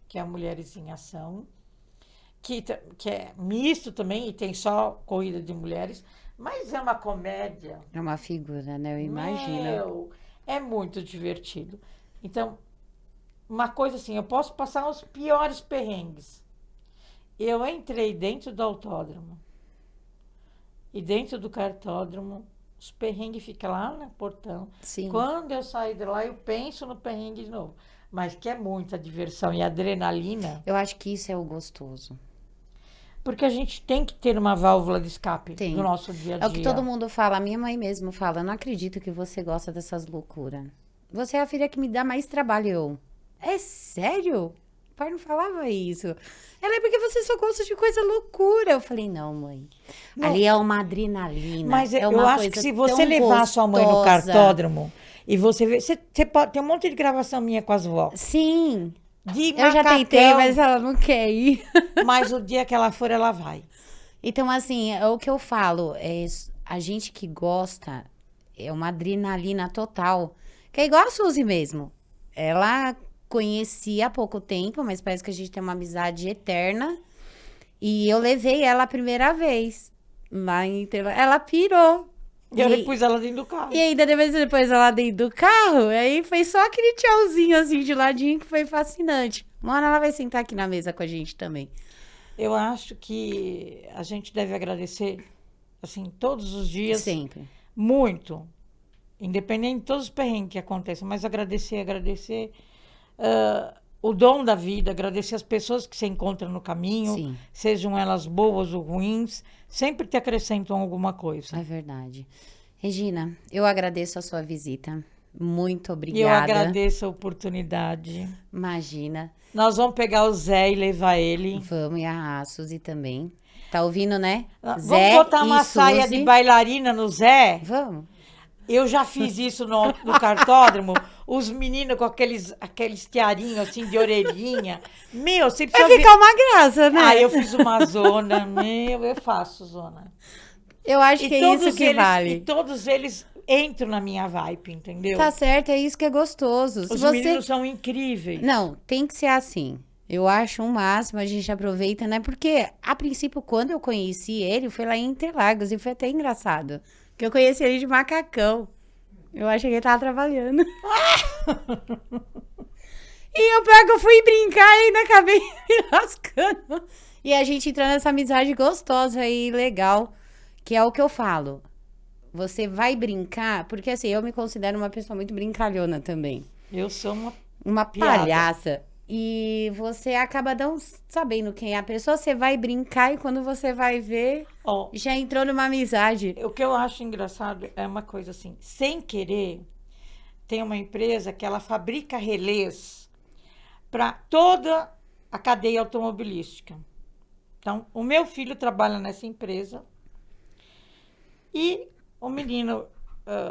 que é a Mulheres em Ação, que é misto também, e tem só corrida de mulheres, mas é uma comédia. É uma figura, né? Eu imagino. Meu, é muito divertido. Então, uma coisa assim, eu posso passar os piores perrengues. Eu entrei dentro do autódromo e dentro do cartódromo, os perrengues ficam lá no portão. Sim. Quando eu sair de lá, eu penso no perrengue de novo. Mas que é muita diversão e adrenalina, Eu acho que isso é o gostoso. porque a gente tem que ter uma válvula de escape Tem. do nosso dia a dia. É o que todo mundo fala. A minha mãe mesmo fala. Não acredito que você gosta dessas loucuras. Você é a filha que me dá mais trabalho. Eu, é sério? O pai não falava isso. Ela é porque você só gosta de coisa loucura. Eu falei, não, mãe. Não. Ali é uma adrenalina. Mas é eu uma acho que coisa se você tão levar sua mãe no gostosa. cartódromo e você vê. Você pode, tem um monte de gravação minha com as vós. Sim. De Eu já macacão, tentei, mas ela não quer ir. mas o dia que ela for, ela vai. Então, assim, é o que eu falo. A gente que gosta é uma adrenalina total. Que é igual a Suzy mesmo. Ela conhecia há pouco tempo, mas parece que a gente tem uma amizade eterna. E eu levei ela a primeira vez. Lá em Interlagos. Ela pirou. E eu pus ela dentro do carro. E ainda depois ela dentro do carro, aí foi só aquele tchauzinho assim de ladinho que foi fascinante. Uma hora ela vai sentar aqui na mesa com a gente também. Eu acho que a gente deve agradecer, assim, todos os dias. Sempre. Muito. Independente de todos os perrengues que aconteçam, mas agradecer. O dom da vida, agradecer as pessoas que se encontram no caminho, Sim. sejam elas boas ou ruins, sempre te acrescentam alguma coisa. É verdade. Regina, eu agradeço a sua visita. Muito E eu obrigada. agradeço a oportunidade. Imagina. Nós vamos pegar o Zé e levar ele. Vamos, e a Suzy também. Tá ouvindo, né? Vamos Zé botar e uma saia Suzy. de bailarina no Zé? Vamos. Eu já fiz isso no cartódromo. Os meninos com aqueles tiarinhos assim de orelhinha. Meu, você precisa Vai ficar uma graça, né? Ah, eu fiz uma zona. Meu, eu faço zona. Eu acho que é isso que E vale. todos eles entram na minha vibe, entendeu? Tá certo, é isso que é gostoso. Se Os você... meninos são incríveis. Não, tem que ser assim. Eu acho um máximo, a gente aproveita, né? Porque, a princípio, quando eu conheci ele, foi lá em Interlagos e foi até engraçado. Porque eu conheci ele de macacão. Eu achei que ele tava trabalhando. E o pior que eu fui brincar e ainda acabei me lascando. E a gente entrou nessa amizade gostosa e legal, que é o que eu falo. Você vai brincar, porque assim, eu me considero uma pessoa muito brincalhona também. Eu sou Uma piada. palhaça. E você acaba não sabendo quem é a pessoa, você vai brincar e quando você vai ver, Ó, já entrou numa amizade. o que eu acho engraçado é uma coisa assim, sem querer, tem uma empresa que ela fabrica relés para toda a cadeia automobilística. Então, o meu filho trabalha nessa empresa e o menino,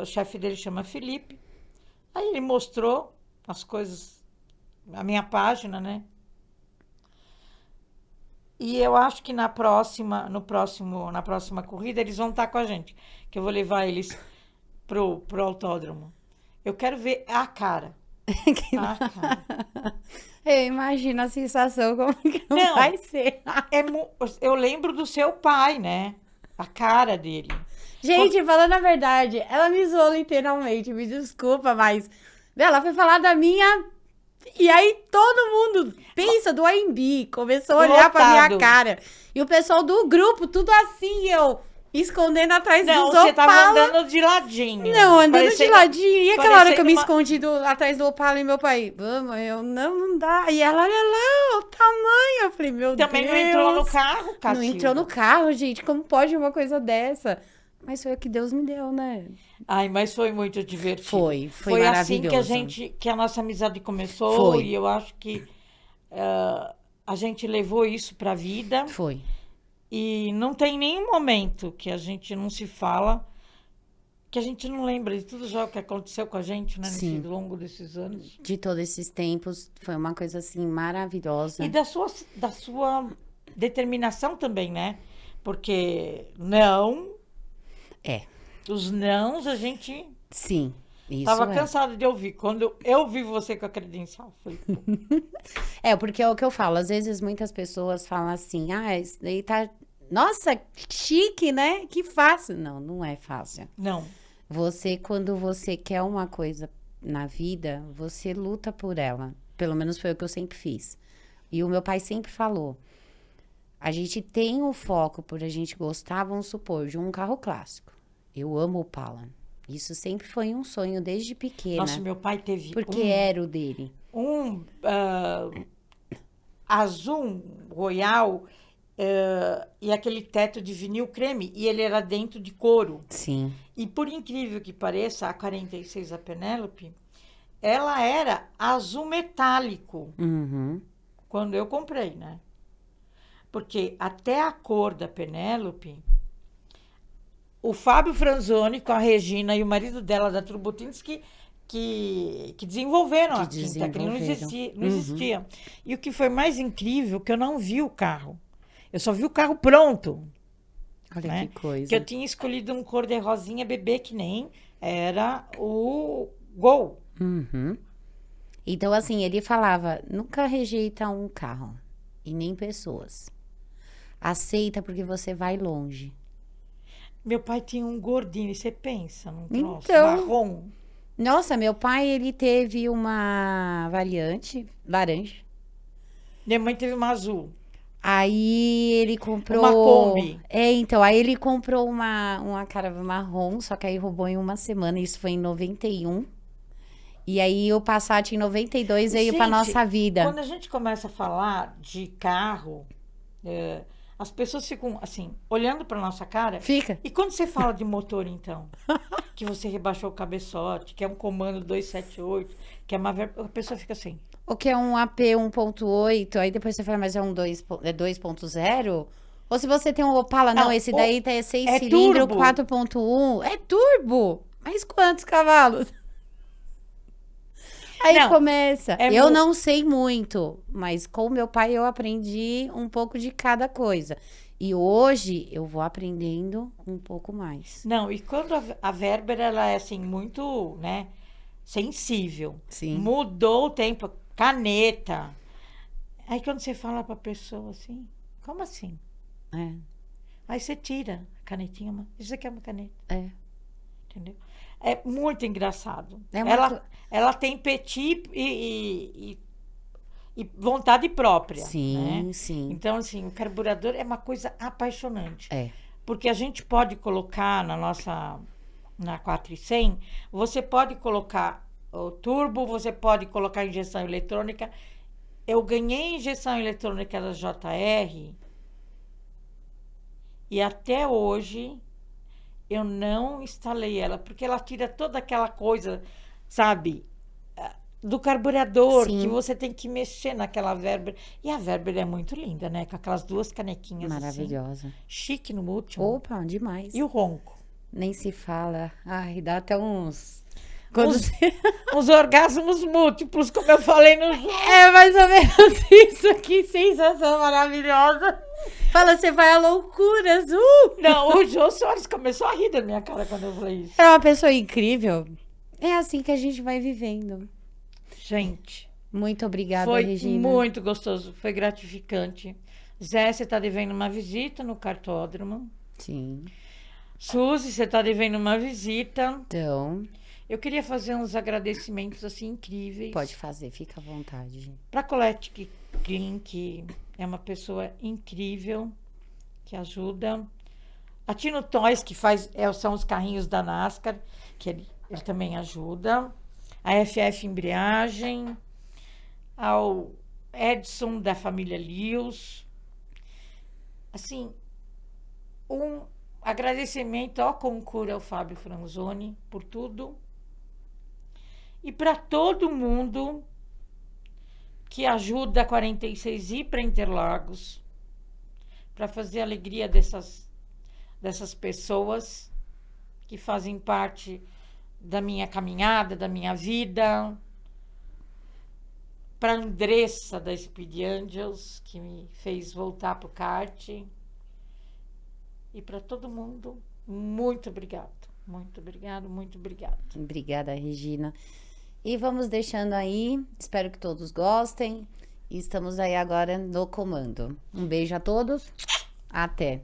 o chefe dele chama Felipe, aí ele mostrou as coisas, a minha página, né? E eu acho que na próxima corrida eles vão estar com a gente, que eu vou levar eles pro autódromo. Eu quero ver a cara. A cara. Eu imagino a sensação, como que não Não. vai ser. Eu lembro do seu pai, né? A cara dele. Gente, falando a verdade, ela me zoou literalmente, me desculpa, mas ela foi falar da minha. E aí todo mundo pensa do AMB, começou a olhar pra minha Lotado. cara. E o pessoal do grupo, tudo assim, eu escondendo atrás Não, dos você tava Opala. andando de ladinho. Não, andando de Parecendo- ladinho. E aquela hora que eu me parecendo uma- escondi atrás do Opala e meu pai, vamos, eu, não dá. E ela, olha lá, o tamanho. Eu falei, meu Também Deus. não entrou no carro, Não Cacilda? entrou no carro, gente. Como pode uma coisa dessa? Mas foi o que Deus me deu, né? Ai, mas foi muito divertido. Foi Foi assim maravilhoso. que a nossa amizade começou. Foi. E eu acho que a gente levou isso pra vida. Foi. E não tem nenhum momento que a gente não se fala, que a gente não lembra de tudo já o que aconteceu com a gente, né? Sim. Nesse longo desses anos. De todos esses tempos, foi uma coisa assim maravilhosa. E da sua determinação também, né? Porque não, É, os nãos a gente sim. Isso tava é. cansado de ouvir. Quando eu vi você com a credencial, eu falei, pô, É, porque é o que eu falo. Às vezes muitas pessoas falam assim, isso daí tá. Nossa, chique, né? Que fácil. Não, não é fácil. não. Você, quando você quer uma coisa na vida, você luta por ela. Pelo menos foi o que eu sempre fiz. E o meu pai sempre falou: a gente tem o foco por a gente gostar, vamos supor, de um carro clássico. Eu amo o Opala. Isso sempre foi um sonho desde pequena. Nossa, meu pai teve Porque era o dele. um azul royal e aquele teto de vinil creme, e ele era dentro de couro. Sim. E por incrível que pareça, a 46, a Penélope, ela era azul metálico Uhum. quando eu comprei, né? Porque até a cor da Penélope, o Fábio Franzoni com a Regina e o marido dela, da Trubutins, que desenvolveram a tinta, que não existia, não existia. E o que foi mais incrível, que eu não vi o carro. Eu só vi o carro pronto. Olha Né? que coisa. Que eu tinha escolhido um cor de rosinha bebê, que nem era o Gol. Uhum. Então, assim, ele falava, nunca rejeita um carro e nem pessoas. Aceita porque você vai longe. Meu pai tinha um Gordini, você pensa num troço Então. marrom. Nossa, meu pai, ele teve uma variante laranja. Minha mãe teve uma azul. Aí ele comprou... Uma Kombi. Então, aí ele comprou uma Caravana marrom, só que aí roubou em uma semana, isso foi em 91. E aí o Passat em 92 veio pra Gente, nossa vida. Quando a gente começa a falar de carro, as pessoas ficam assim, olhando pra nossa cara. Fica. E quando você fala de motor, então? Que você rebaixou o cabeçote, que é um comando 278, que é uma... A pessoa fica assim. O que é um AP 1.8, aí depois você fala, mas é um 2.0? Ou se você tem um Opala, não, esse daí tá 6 é cilindros, turbo. 4.1. É turbo! Mas quantos cavalos? Aí Não, começa. é Eu mu- não sei muito, mas com meu pai eu aprendi um pouco de cada coisa. E hoje eu vou aprendendo um pouco mais. Não, e quando a Werber, ela é assim, muito, né, sensível. Sim. Mudou o tempo, caneta. Aí quando você fala pra pessoa assim, como assim? É. Aí você tira a canetinha, isso aqui é uma caneta. É. Entendeu? É muito engraçado. É uma Ela tem petit e vontade própria, Sim, né? sim. Então, assim, o carburador é uma coisa apaixonante. É. Porque a gente pode colocar na 400, você pode colocar o turbo, você pode colocar injeção eletrônica. Eu ganhei injeção eletrônica da JR e até hoje eu não instalei ela, porque ela tira toda aquela coisa, sabe, do carburador, Sim. que você tem que mexer naquela Weber. E a Weber é muito linda, né? Com aquelas duas canequinhas Maravilhosa. assim. Chique no último. Opa, demais. E o ronco. Nem se fala. Ai, dá até uns... Uns orgasmos múltiplos, como eu falei no jogo. É mais ou menos isso. Que sensação maravilhosa. Fala, você vai a loucuras. Não, o Jô Soares começou a rir da minha cara quando eu falei isso. É uma pessoa incrível. É assim que a gente vai vivendo. Gente, Muito obrigada, foi Regina. muito gostoso, foi gratificante. Zé, você tá devendo uma visita no cartódromo. Sim. Suzy, você tá devendo uma visita. Então, Eu queria fazer uns agradecimentos assim incríveis. pode fazer, fica à vontade. Para Colette Klein, que é uma pessoa incrível, que ajuda. A Tino Toys, que são os carrinhos da NASCAR, que ele também ajuda. A FF Embreagem. Ao Edson, da família Lewis. Assim, um agradecimento ao Concura, ao Fábio Franzoni, por tudo. E para todo mundo que ajuda a 46 ir para Interlagos, para fazer a alegria dessas pessoas que fazem parte da minha caminhada, da minha vida. Para Andressa, da Speed Angels, que me fez voltar para o kart. E para todo mundo, muito obrigado. Muito obrigado, muito obrigado. Obrigada, Regina. E vamos deixando aí. Espero que todos gostem. E estamos aí agora no comando. Um beijo a todos. Até.